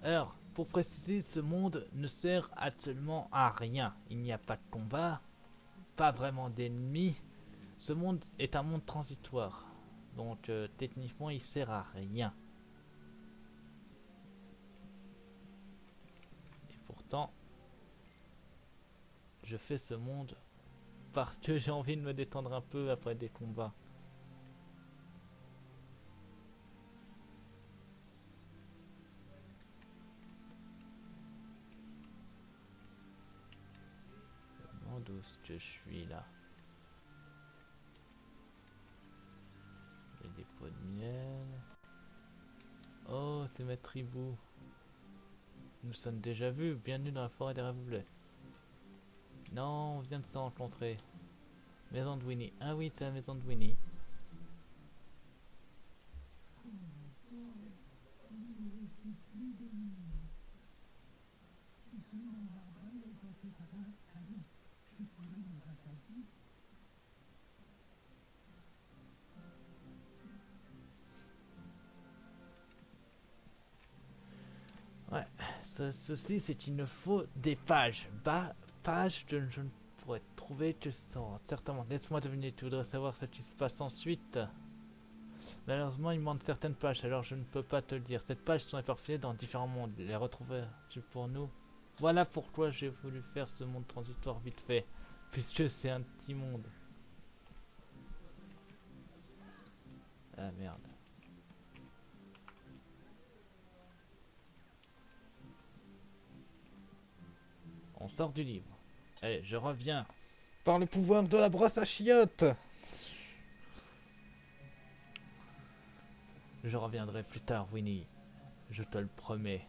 Alors, pour préciser, ce monde ne sert absolument à rien. Il n'y a pas de combat, pas vraiment d'ennemis. Ce monde est un monde transitoire. Donc techniquement il sert à rien. Et pourtant, je fais ce monde parce que j'ai envie de me détendre un peu après des combats. Je me demande où est-ce que je suis là. Il y a des pots de miel. Oh, c'est ma tribu. Nous sommes déjà vus. Bienvenue dans la forêt des rêves bleus. Non, on vient de se rencontrer. Maison de Winnie. Ah oui, c'est la maison de Winnie. Ouais, ceci c'est qu'il me faut des pages. Pages que je ne pourrais trouver que sans. Certainement. Laisse-moi deviner, tu voudrais savoir ce qui se passe ensuite. Malheureusement, il manque certaines pages, alors je ne peux pas te le dire. Ces pages sont éparpillées dans différents mondes. Les retrouver pour nous. Voilà pourquoi j'ai voulu faire ce monde transitoire vite fait. Puisque c'est un petit monde. Ah merde. On sort du livre. Allez, je reviens. Par le pouvoir de la brosse à chiottes. Je reviendrai plus tard, Winnie. Je te le promets.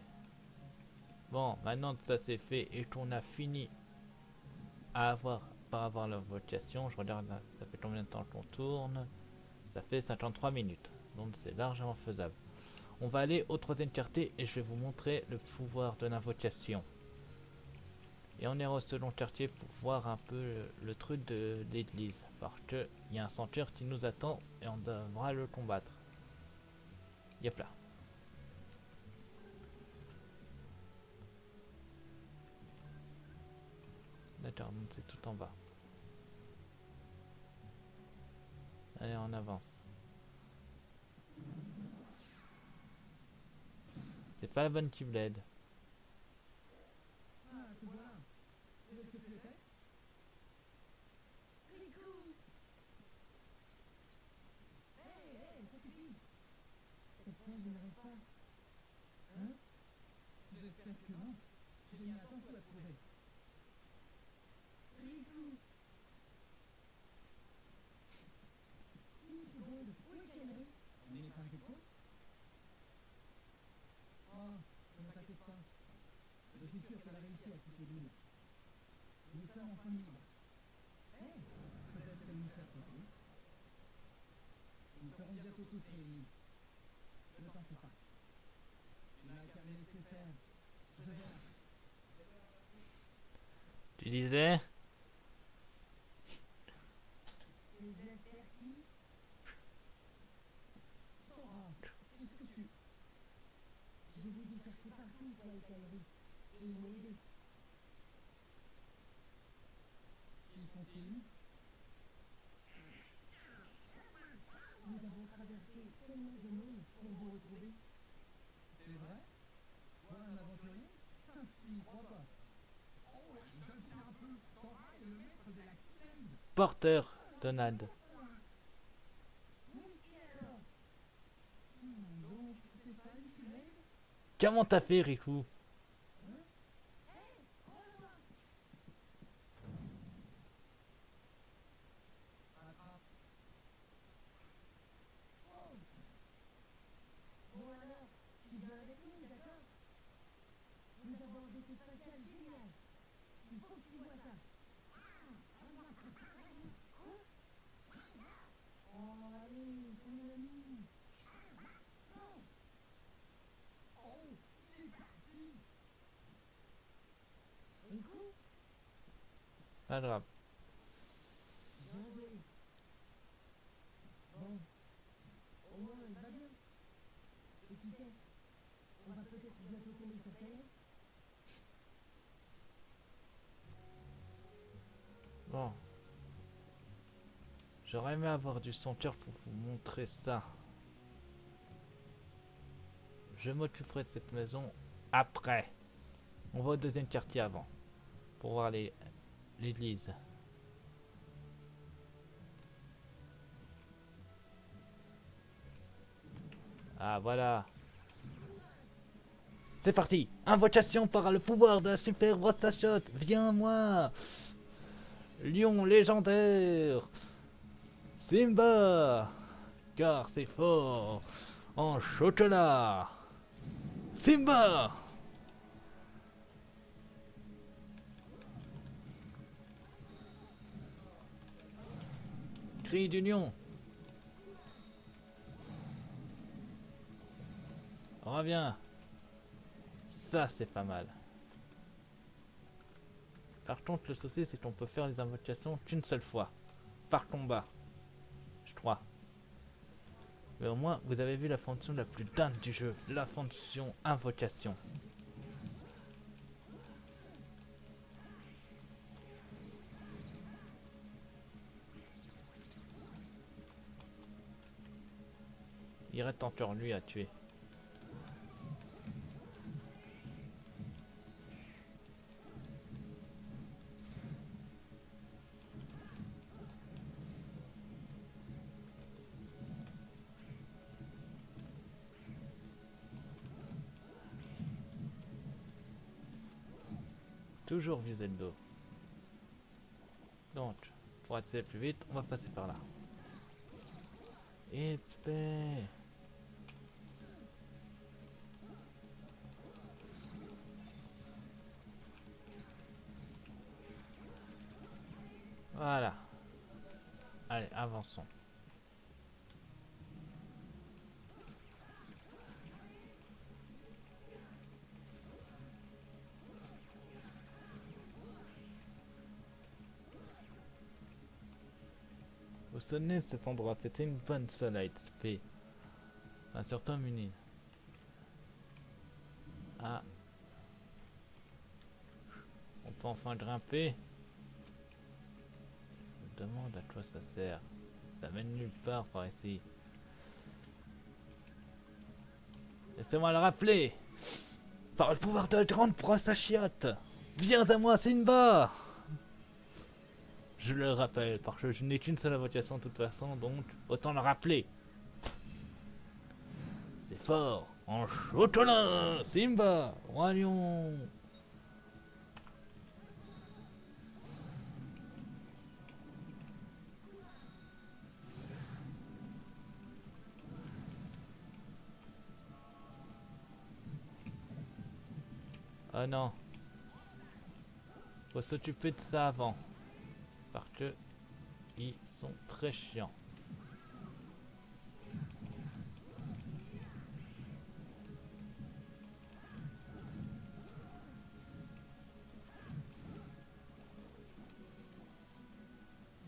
Bon, maintenant que ça c'est fait et qu'on a fini par avoir la vocation, je regarde là, ça fait combien de temps qu'on tourne? Ça fait 53 minutes, donc c'est largement faisable. On va aller au troisième quartier et je vais vous montrer le pouvoir de l'invocation. Et on ira au second quartier pour voir un peu le truc de l'église. Parce que il y a un sanctuaire qui nous attend et on devra le combattre. Yep là. D'accord, donc c'est tout en bas. Allez, on avance. C'est pas la bonne Keyblade. Ah, te voilà. Où est-ce que tu étais? Hé, ça suffit. Cette fois, je n'arrive pas. Hein? J'espère que non. J'ai mis un temps fou à trouver. Riku! Une seconde, où est Kelly? On n'est pas avec toi? Oh, ne t'inquiète pas. Je suis sûr qu'elle a réussi à quitter l'île. Nous sommes enfin libres. Hé, peut-être qu'elle nous fait aussi. Nous serons bientôt tous réunis. Ne t'en fais pas. Tu n'as qu'à me laisser faire. Je verrai. Tu disais? Sora, qu'est-ce que tu... Je vous ai cherché partout, toi et Kairi. Et ils m'ont aidé. Ils sont-ils où? Nous avons traversé tellement de monde pour vous retrouver. C'est vrai? Toi, un aventurier? Tu n'y crois pas. Oh, il devient un peu Sora et le maître de la Keyblade. Porteur, Donald. Donc, c'est ça une Keyblade? Comment t'as fait, Riku? Bon alors, tu viens avec nous, d'accord? Nous avons un vaisseau spatial génial. Il faut que tu vois ça. Oh, allez, c'est mon ami. Oh, c'est parti. Riku, Pas grave. bien joué. Bon, au moins il va bien. Bon, alors, tu viens avec nous, d'accord? Nous avons un vaisseau spatial génial. Il faut que tu vois ça. Oh, allez, c'est mon ami. Oh, c'est parti. Riku, bien joué. Bon, au moins il va bien. Au moins Bon. J'aurais aimé avoir du senteur pour vous montrer ça. Je m'occuperai de cette maison après. On va au deuxième quartier avant. Pour voir l'église. Ah voilà. C'est parti. Invocation par le pouvoir de la super brosse shot. Viens moi. Lion légendaire. Simba. Car c'est fort. En chocolat. Simba. Cri du lion. Reviens. Ça, c'est pas mal. Par contre, le souci, c'est qu'on peut faire les invocations qu'une seule fois. Par combat. Je crois. Mais au moins, vous avez vu la fonction la plus dingue du jeu. La fonction invocation. Il reste encore lui à tuer. Toujours viser le dos. Donc, pour accéder plus vite, on va passer par là. XP. Voilà. Allez, avançons. Au sommet de cet endroit, c'était une bonne salle à XP. Enfin, surtout muni. Ah. On peut enfin grimper. Je me demande à quoi ça sert. Ça mène nulle part par ici. Laissez-moi le rappeler. Par le pouvoir de la grande brosse à chiottes. Viens à moi, Simba. Je le rappelle, parce que je n'ai qu'une seule invocation de toute façon, donc autant le rappeler. C'est fort. En chocolat. Simba, roi lion. Oh non. Faut s'occuper de ça avant. Parce que ils sont très chiants.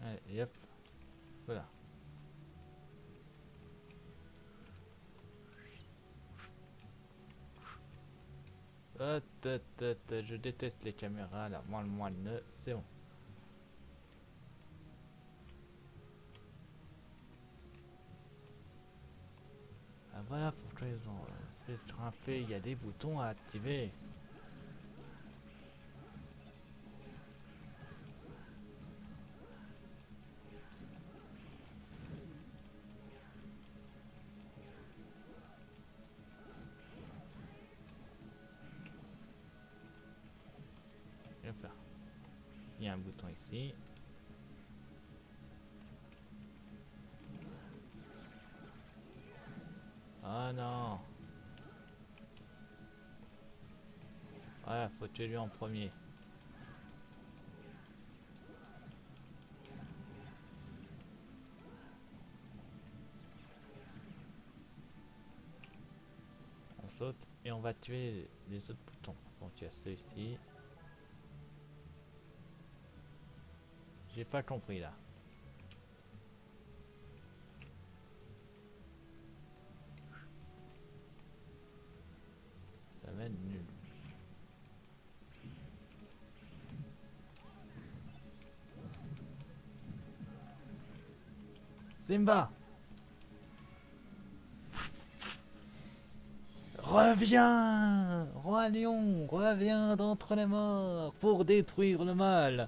Allez, hop. Voilà. Je déteste les caméras là. Moi, c'est bon. Ah, voilà pourquoi ils ont fait grimper. Il y a des boutons à activer. Hop là. Il y a un bouton ici. Ah non. Voilà, faut tuer lui en premier. On saute et on va tuer les autres boutons. Donc il y a ceux ici. J'ai pas compris là. Ça va être nul. Simba! Reviens! Roi Lion, reviens d'entre les morts pour détruire le mal!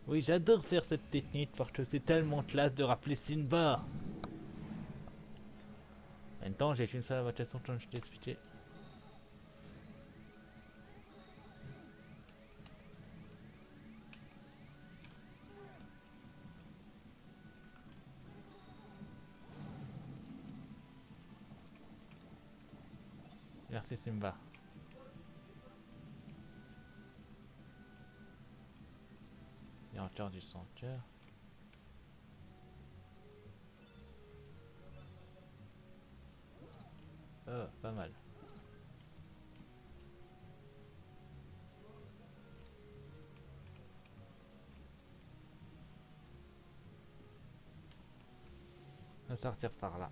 Oui, j'adore faire cette technique parce que c'est tellement classe de rappeler Simba! En même temps, j'ai une seule adaptation comme je t'ai expliqué. Merci Simba. Il y a encore du sanctuaire. Oh, pas mal. On va sortir par là.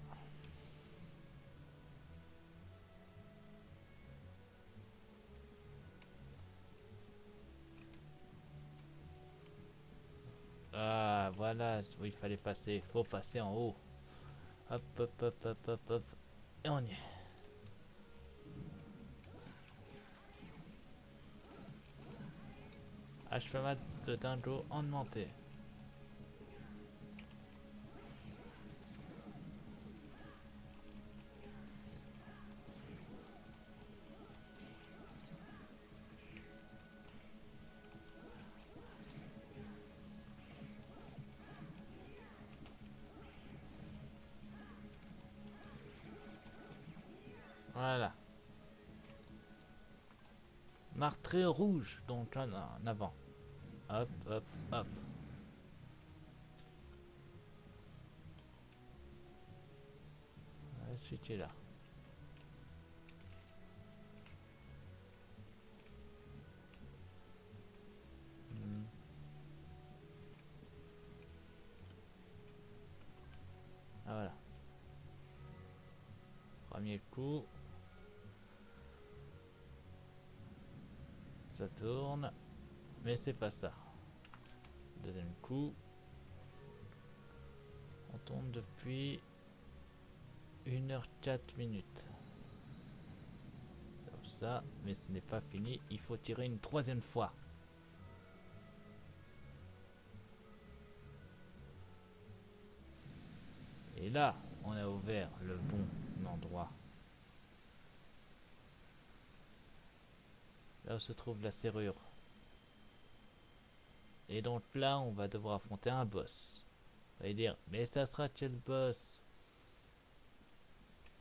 Ah, voilà où il fallait passer. Faut passer en haut. Hop, hop, hop, hop, hop, hop. Et on y est. Achevement de dingo augmenté. Voilà. Martré rouge, donc en avant. Hop, hop, hop. Celui qui est là. Ah voilà. Premier coup. Ça tourne. Mais c'est pas ça. Deuxième coup. On tourne depuis 1h04. Comme ça. Mais ce n'est pas fini. Il faut tirer une troisième fois. Et là, on a ouvert le bon endroit. Là où se trouve la serrure. Et donc là, on va devoir affronter un boss. Vous allez dire, mais ça sera quel boss?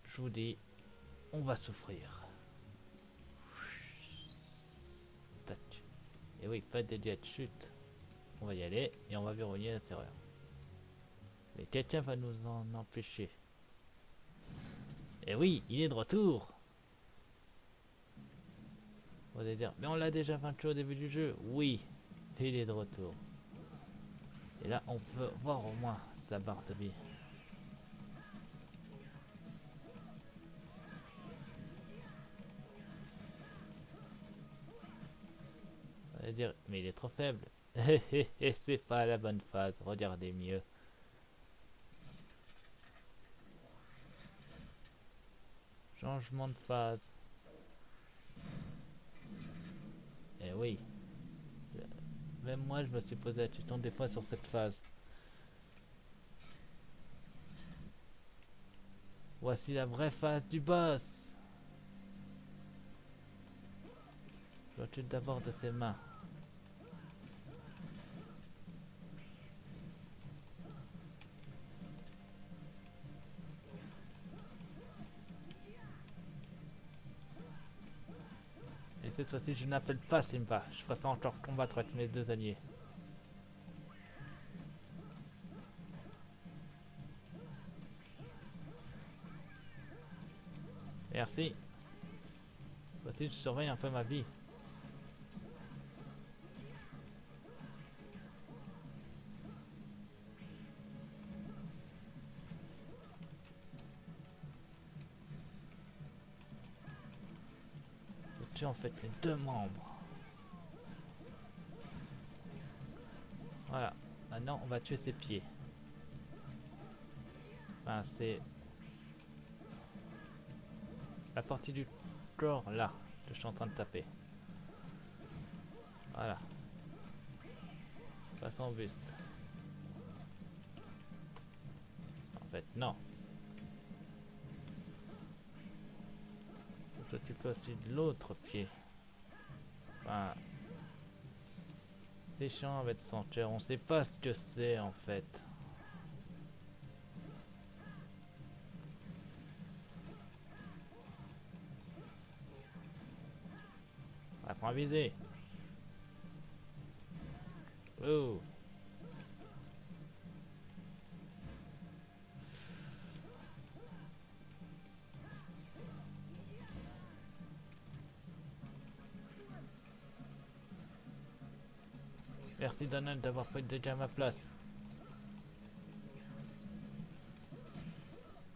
Je vous dis, on va souffrir. Tac. Et oui, pas de dégâts de chute. On va y aller et on va verrouiller la serrure. Mais quelqu'un va nous en empêcher. Et oui, il est de retour. Vous allez dire, mais on l'a déjà vaincu au début du jeu. Oui, il est de retour. Et là, on peut voir au moins sa barre de vie. Vous allez dire, mais il est trop faible. C'est pas la bonne phase, regardez mieux. Changement de phase. Et oui. Même moi, je me suis posé la question des fois sur cette phase. Voici la vraie phase du boss. Je dois tuer d'abord de ses mains. Et cette fois-ci, je n'appelle pas Simba. Je préfère encore combattre avec mes deux alliés. Merci. Voici, je surveille un peu ma vie. Je tue en fait les deux membres. Voilà. Maintenant, on va tuer ses pieds. Enfin, c'est la partie du corps là que je suis en train de taper. Voilà. Pas son buste. En fait, non. Faut s'occuper aussi de l'autre pied. Enfin, c'est chiant avec Sanctuaire, on sait pas ce que c'est en fait. Apprends à viser. Oh. Merci Donald d'avoir pris déjà ma place.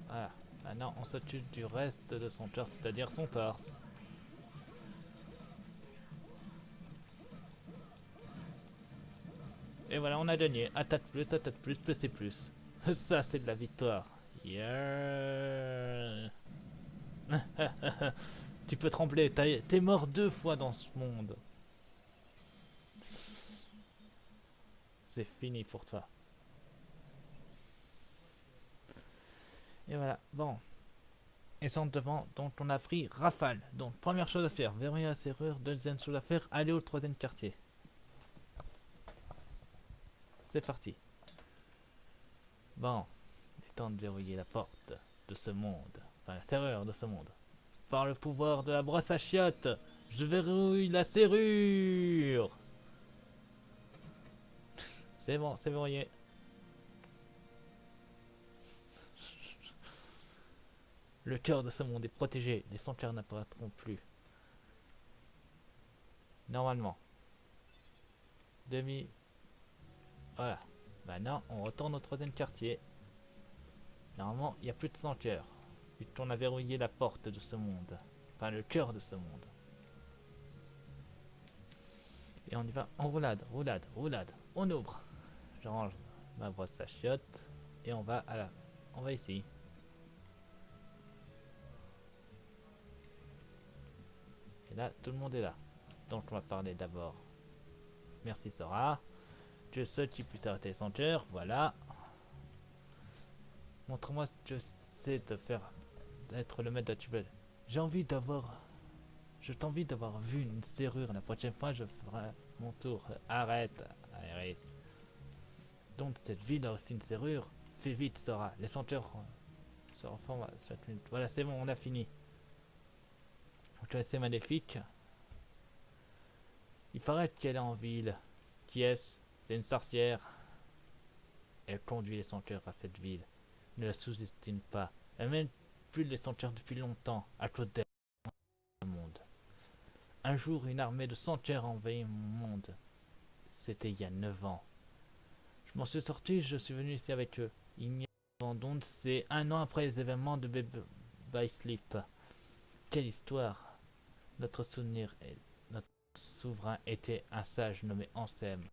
Voilà. Maintenant on s'occupe du reste de son torse, c'est-à-dire son torse. Et voilà, on a gagné. Attaque plus, PC plus. Ça, c'est de la victoire. Yeah. Tu peux trembler, t'es mort 2 fois dans ce monde. C'est fini pour toi. Et voilà, bon. Et sont devant, donc on a pris Rafale. Donc première chose à faire, verrouiller la serrure. Deuxième chose à faire, aller au 3e quartier. C'est parti. Bon, il est temps de verrouiller la porte de ce monde. Enfin, la serrure de ce monde. Par le pouvoir de la brosse à chiottes, je verrouille la serrure. C'est bon, c'est verrouillé. Le cœur de ce monde est protégé. Les sanctuaires n'apparaîtront plus. Normalement. Demi. Voilà. Maintenant, on retourne au 3e quartier. Normalement, il n'y a plus de sanctuaire. Puisqu'on a verrouillé la porte de ce monde. Enfin, le cœur de ce monde. Et on y va en roulade, roulade, roulade. On ouvre. Je range ma brosse à chiottes. Et on va on va ici. Et là, tout le monde est là. Donc on va parler d'abord. Merci Sora. Tu es seul qui puisse arrêter les sanctuaires. Voilà. Montre-moi ce que c'est de faire. D'être le maître de la tubelle. Je t'envie d'avoir vu une serrure. La prochaine fois, je ferai mon tour. Arrête, Aeris. Donc cette ville a aussi une serrure. Fais vite, Sora. Les sanctuaires se reforment à chaque minute. Voilà, c'est bon, on a fini. Tu es assez maléfique. Il paraît qu'elle est en ville. Qui est-ce? C'est une sorcière. Elle conduit les sanctuaires à cette ville. Ne la sous-estime pas. Elle mène plus les sanctuaires depuis longtemps, à cause d'elle. Le monde. Un jour, une armée de sanctuaires a envahi mon monde. C'était il y a 9 ans. Je m'en suis sorti, je suis venu ici avec eux. Il n'y a donc c'est 1 an après les événements de Baby Sleep. Quelle histoire! Notre souverain était un sage nommé Ansem.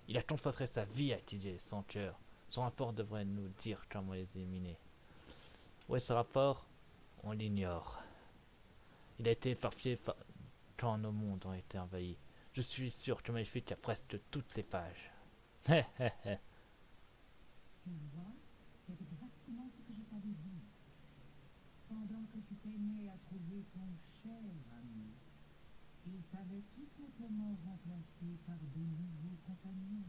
Il a consacré sa vie à étudier les sanctuaires. Son rapport devrait nous dire comment les éliminer. Où est ce rapport? On l'ignore. Il a été éparpillé quand nos mondes ont été envahis. Je suis sûr que Maléfique a presque toutes ces pages. Tu vois, c'est exactement ce que je t'avais dit. Pendant que tu peinais à trouver ton cher ami, il t'avait tout simplement remplacé par de nouveaux compagnons.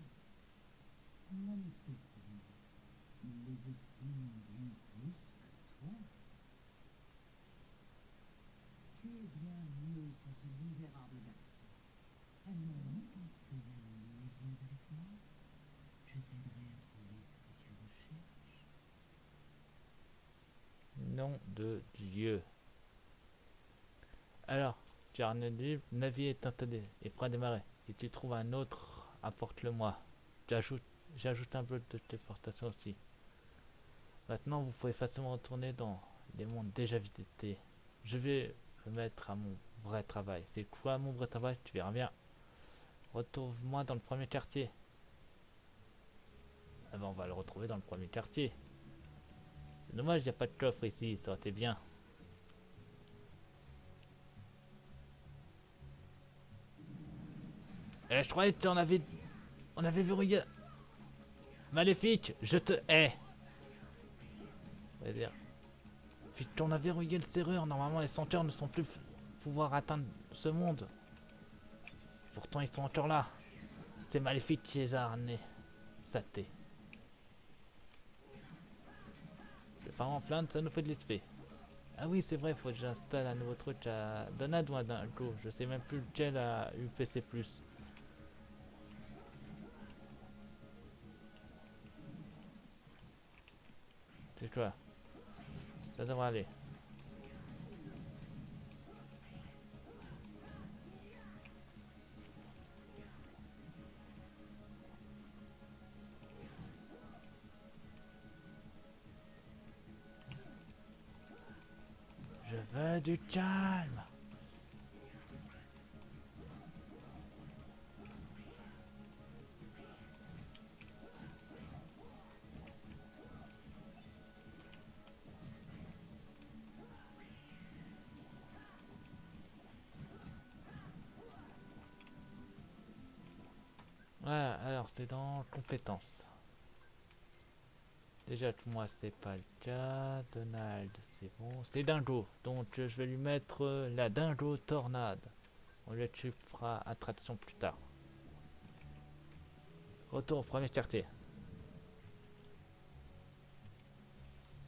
Manifestement, il les estime bien plus que toi. Tu es bien mieux sans ce misérable garçon. Alors ne pense plus à lui et viens avec moi. Je t'aiderai à trouver ce que tu recherches. Nom de Dieu. Alors, tu as un navire est installé et prêt à démarrer. Si tu trouves un autre, apporte-le-moi. J'ajoute un bloc de téléportation aussi. Maintenant, vous pouvez facilement retourner dans les mondes déjà visités. Je vais me mettre à mon vrai travail. C'est quoi mon vrai travail? Tu verras bien. Retrouve-moi dans le 1er quartier. Ah ben, on va le retrouver dans le 1er quartier. C'est dommage, il n'y a pas de coffre ici, ça aurait été bien. Je croyais que on avait verrouillé. Maléfique, je te hais. C'est-à-dire, puisque on a verrouillé le serrure, normalement les senteurs ne sont plus pouvoir atteindre ce monde. Pourtant ils sont encore là. C'est Maléfique qui les a ramenés. Saté. Le phare en plainte, ça nous fait de l'XP. Ah oui, c'est vrai, faut que j'installe un nouveau truc à Donald ou à Dingo. Je sais même plus lequel a UPC+. C'est quoi? Ça devrait aller. Je veux du calme. Voilà, alors c'est dans compétences. Déjà que moi c'est pas le cas. Donald c'est bon. C'est Dingo. Donc je vais lui mettre la Dingo Tornade. On lui fera attraction plus tard. Retour au premier quartier.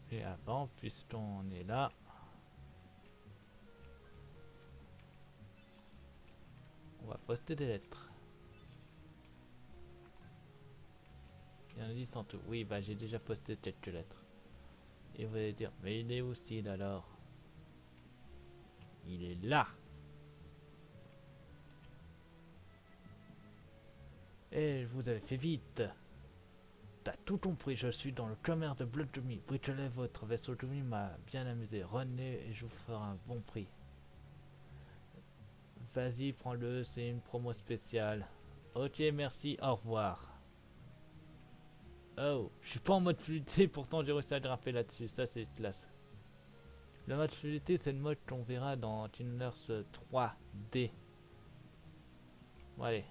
Et avant, puisqu'on est là. On va poster des lettres. Il y en a 10 en tout. Oui, bah j'ai déjà posté quelques lettres. Et vous allez dire, mais il est où Steel alors? Il est là. Et vous avez fait vite. T'as tout compris, je suis dans le commerce de Blood Jumi. Bricolez votre vaisseau Jumi m'a bien amusé. René et je vous ferai un bon prix. Vas-y, prends-le, c'est une promo spéciale. Ok, merci, au revoir. Oh, je suis pas en mode fluidité, pourtant j'ai réussi à grimper là-dessus, ça c'est classe. Le mode fluidité, c'est le mode qu'on verra dans Tuners 3D. Bon, allez.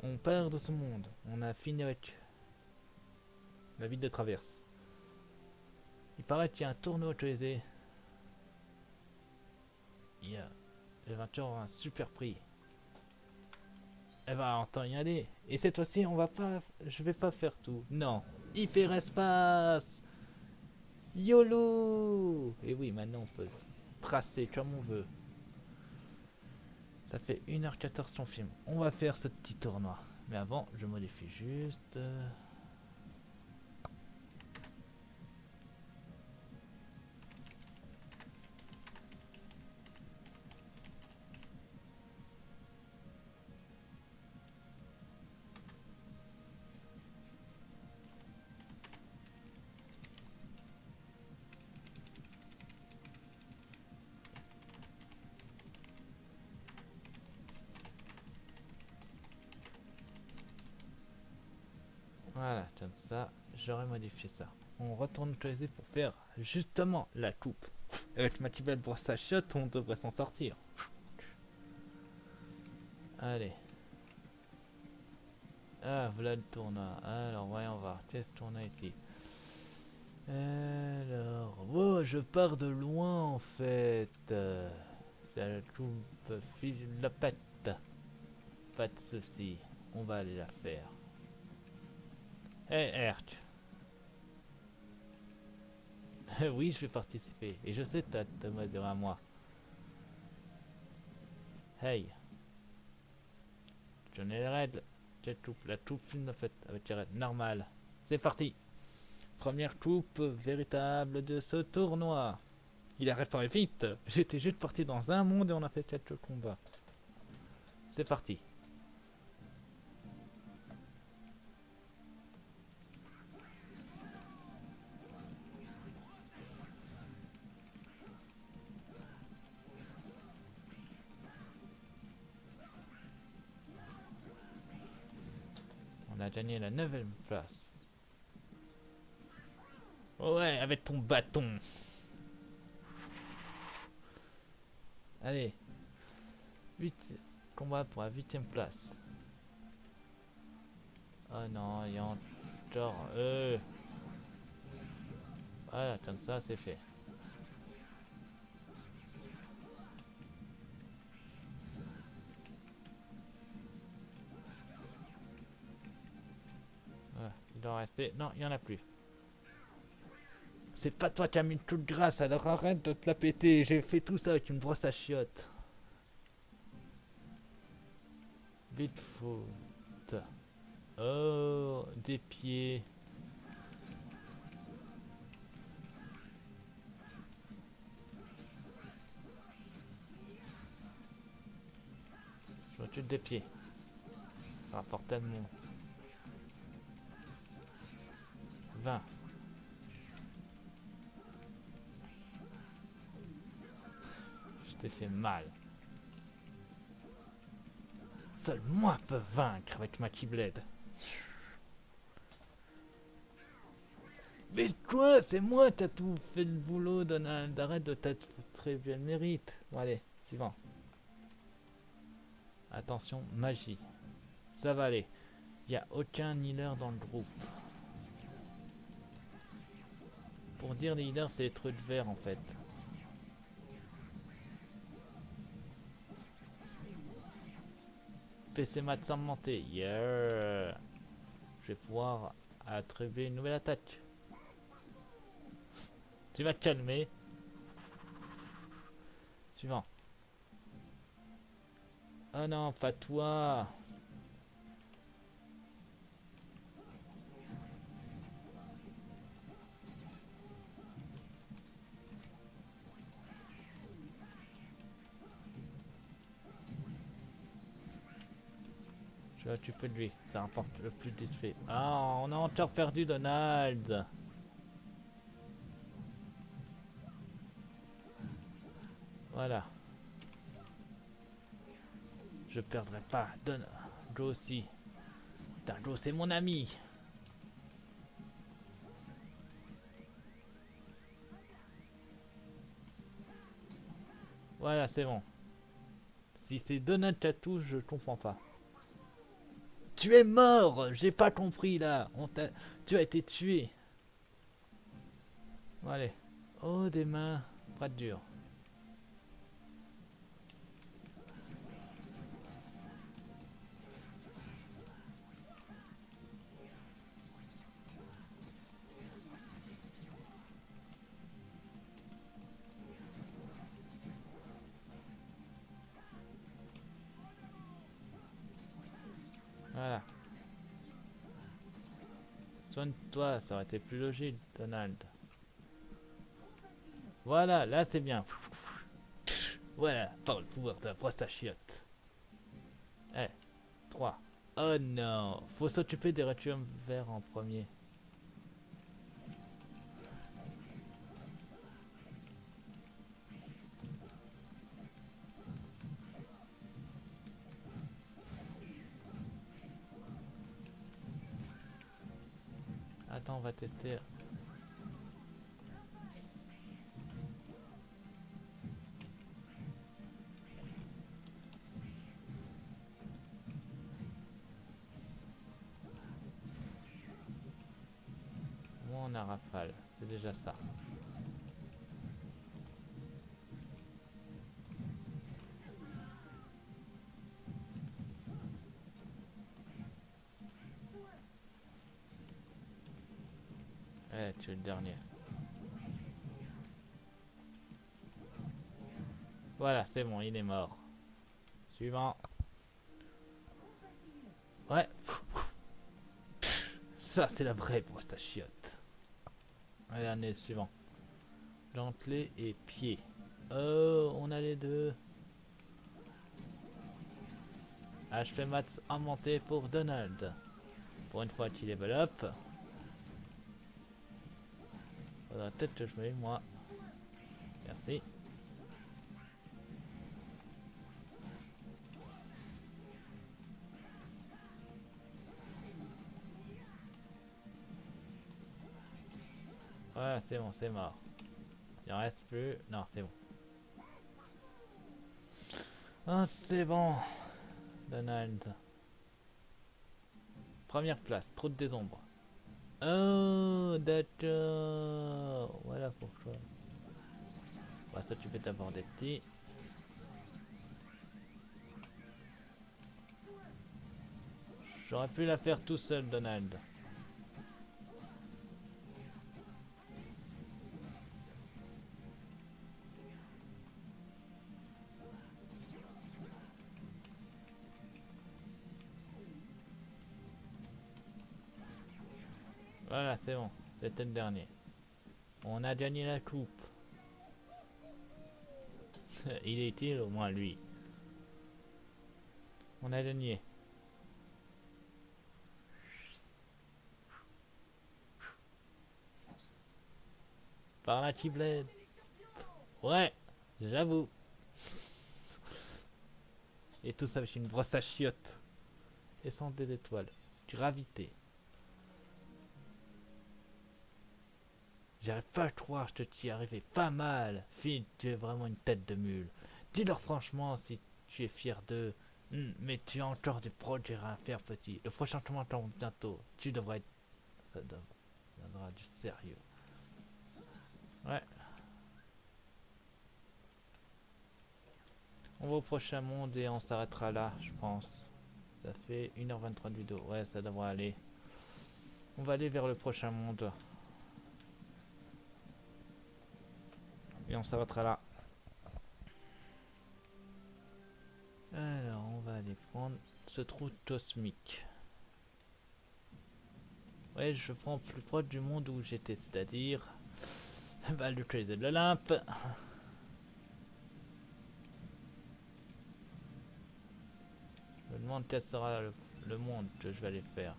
On part de ce monde, on a fini avec la ville de traverse. Il paraît qu'il y a un tournoi autorisé. Il y a les vainqueurs ont un super prix. Eh ben, on y aller. Et cette fois-ci, je vais pas faire tout. Non. Hyperespace. YOLO. Et oui, maintenant on peut tracer comme on veut. Ça fait 1h14 ton film. On va faire ce petit tournoi. Mais avant, je modifie juste. Voilà, comme ça, j'aurais modifié ça. On retourne utiliser pour faire justement la coupe. Avec ma petite belle brosse à chiottes, on devrait s'en sortir. Allez. Ah, voilà le tournoi. Alors, voyons voir. Qu'est-ce qu'on a ici? Alors, oh, je pars de loin en fait. C'est la coupe la pète. Pas de soucis. On va aller la faire. Hey, Herc. Oui, je vais participer. Et je sais que t'as me dire à moi. Hey. J'en ai les règles. La coupe fine en fait avec les règles normales. C'est parti. Première coupe véritable de ce tournoi. Il a réparé vite. J'étais juste parti dans un monde et on a fait quelques combats. C'est parti. On a gagné la 9e place. Ouais, avec ton bâton. Allez. 8 combats pour la 8ème place. Oh non, il y a encore... Voilà, comme ça, c'est fait. Voilà, il doit rester... Non, il n'y en a plus. C'est pas toi qui as mis une coup de grâce, alors arrête de te la péter. J'ai fait tout ça avec une brosse à chiottes. Bigfoot. Oh, des pieds. Je recule des pieds. Ça rapporte tellement. 20. Je t'ai fait mal. Seul moi peux vaincre avec ma Keyblade. Mais quoi? C'est moi qui a tout fait le boulot, Donald. Arrête de t'attribuer le mérite. Bon, allez, suivant. Attention, magie. Ça va aller. Il n'y a aucun healer dans le groupe. Pour dire les healers, c'est les trucs verts en fait. PC mat sans monter. Yeah. Je vais pouvoir attribuer une nouvelle attaque. Tu vas te calmer. Suivant. Oh non, pas toi. Je vais occuper de lui. Ça rapporte le plus d'effet. Ah, on a encore perdu Donald. Voilà. Je perdrai pas. Donne. Joe aussi. Putain, Joe, c'est mon ami. Voilà, c'est bon. Si c'est Donald qui a tout, je comprends pas. Tu es mort. J'ai pas compris là. Tu as été tué. Bon, allez. Oh, des mains. Pas dur. Voilà. Soigne-toi, ça aurait été plus logique, Donald. Voilà, là c'est bien. Voilà, par le pouvoir de la brosse à chiottes. Eh, 3. Oh non, faut s'occuper des requiem verts en premier. Attends, on va tester. Moi on a rafale, c'est déjà ça. Eh, tu es le dernier. Voilà, c'est bon, il est mort. Suivant. Ouais. Ça, c'est la vraie brosse à chiottes. Allez, année suivant. Dentelé et pied. Oh, on a les deux. Ah, je fais maths inventé pour Donald. Pour une fois qu'il level up. Faudra peut-être que je me moi. Merci. Voilà, c'est bon, c'est mort. Il en reste plus. Non, c'est bon. Ah, c'est bon. Donald. Première place, trop des ombres. Oh, d'accord. Voilà pourquoi. Bah, ça, tu peux d'abord des petits. J'aurais pu la faire tout seul, Donald. Voilà, c'est bon. C'était le dernier. On a gagné la coupe. Il est utile, au moins lui. On a gagné. Par la Keyblade. Ouais, j'avoue. Et tout ça avec une brosse à chiottes. Et sans des étoiles. Gravité. J'arrive pas à croire que tu y arrivais pas mal. Finn, tu es vraiment une tête de mule. Dis-leur franchement si tu es fier d'eux. Mais tu as encore du projet à faire, petit. Le prochain tournoi tombe bientôt. Tu devrais être... Ça devra du sérieux. Ouais. On va au prochain monde et on s'arrêtera là, je pense. Ça fait 1h23 de vidéo. Ouais, ça devrait aller. On va aller vers le prochain monde. Et on s'arrêtera là. Alors, on va aller prendre ce trou cosmique. Ouais, je prends plus proche du monde où j'étais, c'est-à-dire... bah, le creuset de l'Olympe. Je me demande quel sera le monde que je vais aller faire.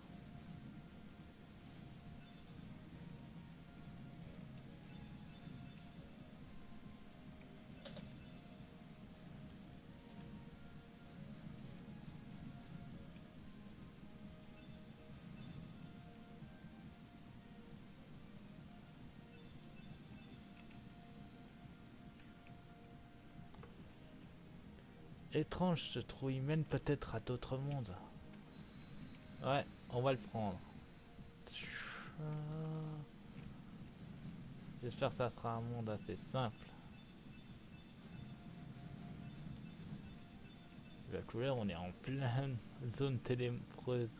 Étrange, ce trou, il mène peut-être à d'autres mondes. Ouais, on va le prendre. J'espère que ça sera un monde assez simple. La couleur, on est en pleine zone ténébreuse.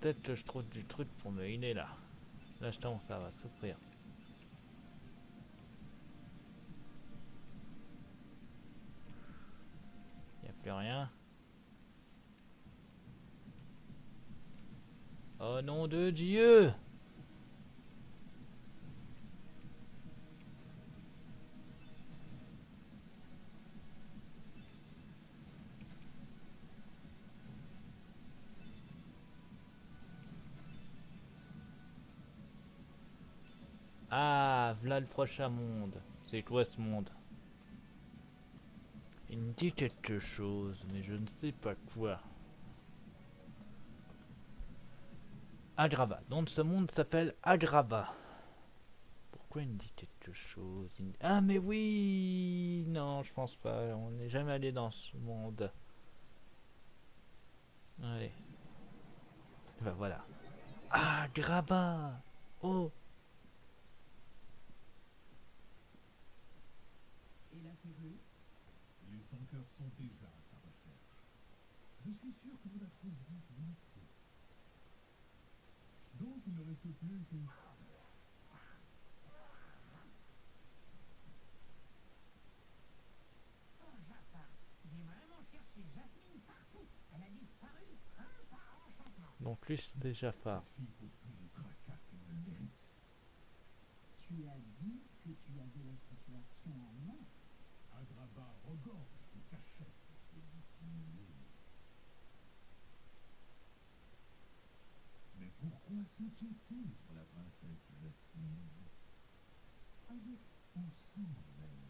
Peut-être que je trouve du truc pour me healer là. Là, je pense ça va souffrir. Y a plus rien. Oh nom de Dieu! Ah, voilà le prochain monde. C'est quoi ce monde? Il me dit quelque chose, mais je ne sais pas quoi. Agrava. Donc ce monde s'appelle Agrava. Pourquoi il me dit quelque chose? Ah mais oui! Non, je pense pas. On n'est jamais allé dans ce monde. Allez. Et ben voilà. Agrava! Oh! Et la serrure? Les sans-cœurs sont déjà à sa recherche. Je suis sûr que vous la trouverez limitée. Donc il ne reste plus qu'une... Oh, Jafar, j'ai vraiment plus des Jafar. Cette fille pose plus de tracas qu'elle ne le mérite. Tu as dit que tu avais la situation en main. Agrabah regorge de cachettes pour se dissimuler. Mais pourquoi s'inquiéter pour la princesse Jasmine? Ensemble, elle.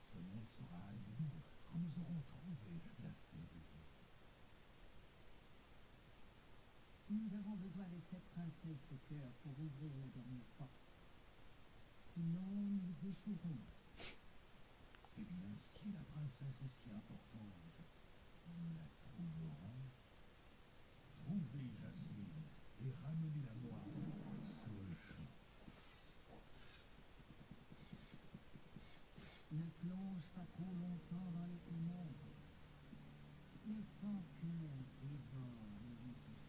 Ce monde sera à nous quand nous aurons trouvé la cellule. Nous avons besoin des 7 princesses de cœur pour ouvrir la dernière porte. Sinon, nous échouerons. Eh bien, si la princesse est si importante, nous la trouverons. Trouvez Jasmine et ramenez-la moi sur le champ. Ne plonge pas trop longtemps dans les ténèbres. Les sans-cœurs dévorent les insouciants.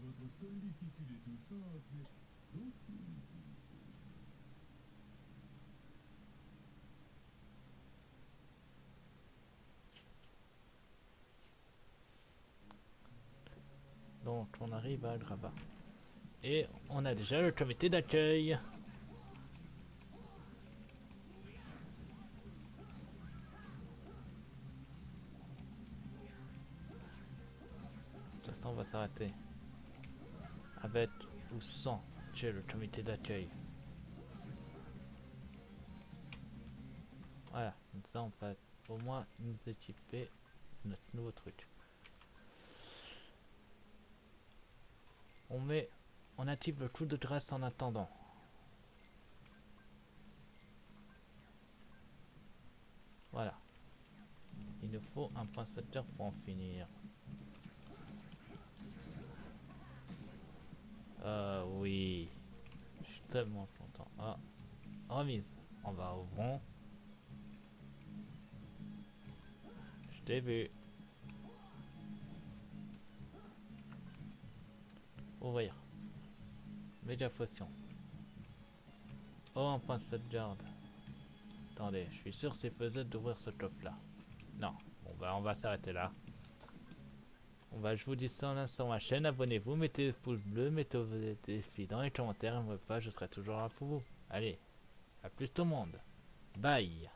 Votre sollicitude est touchante, mais d'autres Donc on arrive à Agrabah. Et on a déjà le comité d'accueil. De toute façon on va s'arrêter. Avec ou sans tuer le comité d'accueil. Voilà, comme ça on peut au moins nous équiper de notre nouveau truc. On active le coup de grâce en attendant. Voilà. Il nous faut un point sauveteur pour en finir. Oui. Je suis tellement content. Ah. Remise. On va au rond. Je t'ai vu. Ouvrir. Média potion. Oh, un point sauvegarde. Attendez, je suis sûr que c'est faisable d'ouvrir ce coffre là. Non. Bon bah on va s'arrêter là. Je vous dis ça en instant sur ma chaîne. Abonnez-vous, mettez le pouce bleu, mettez vos défis dans les commentaires. Et moi, je serai toujours là pour vous. Allez, à plus tout le monde. Bye.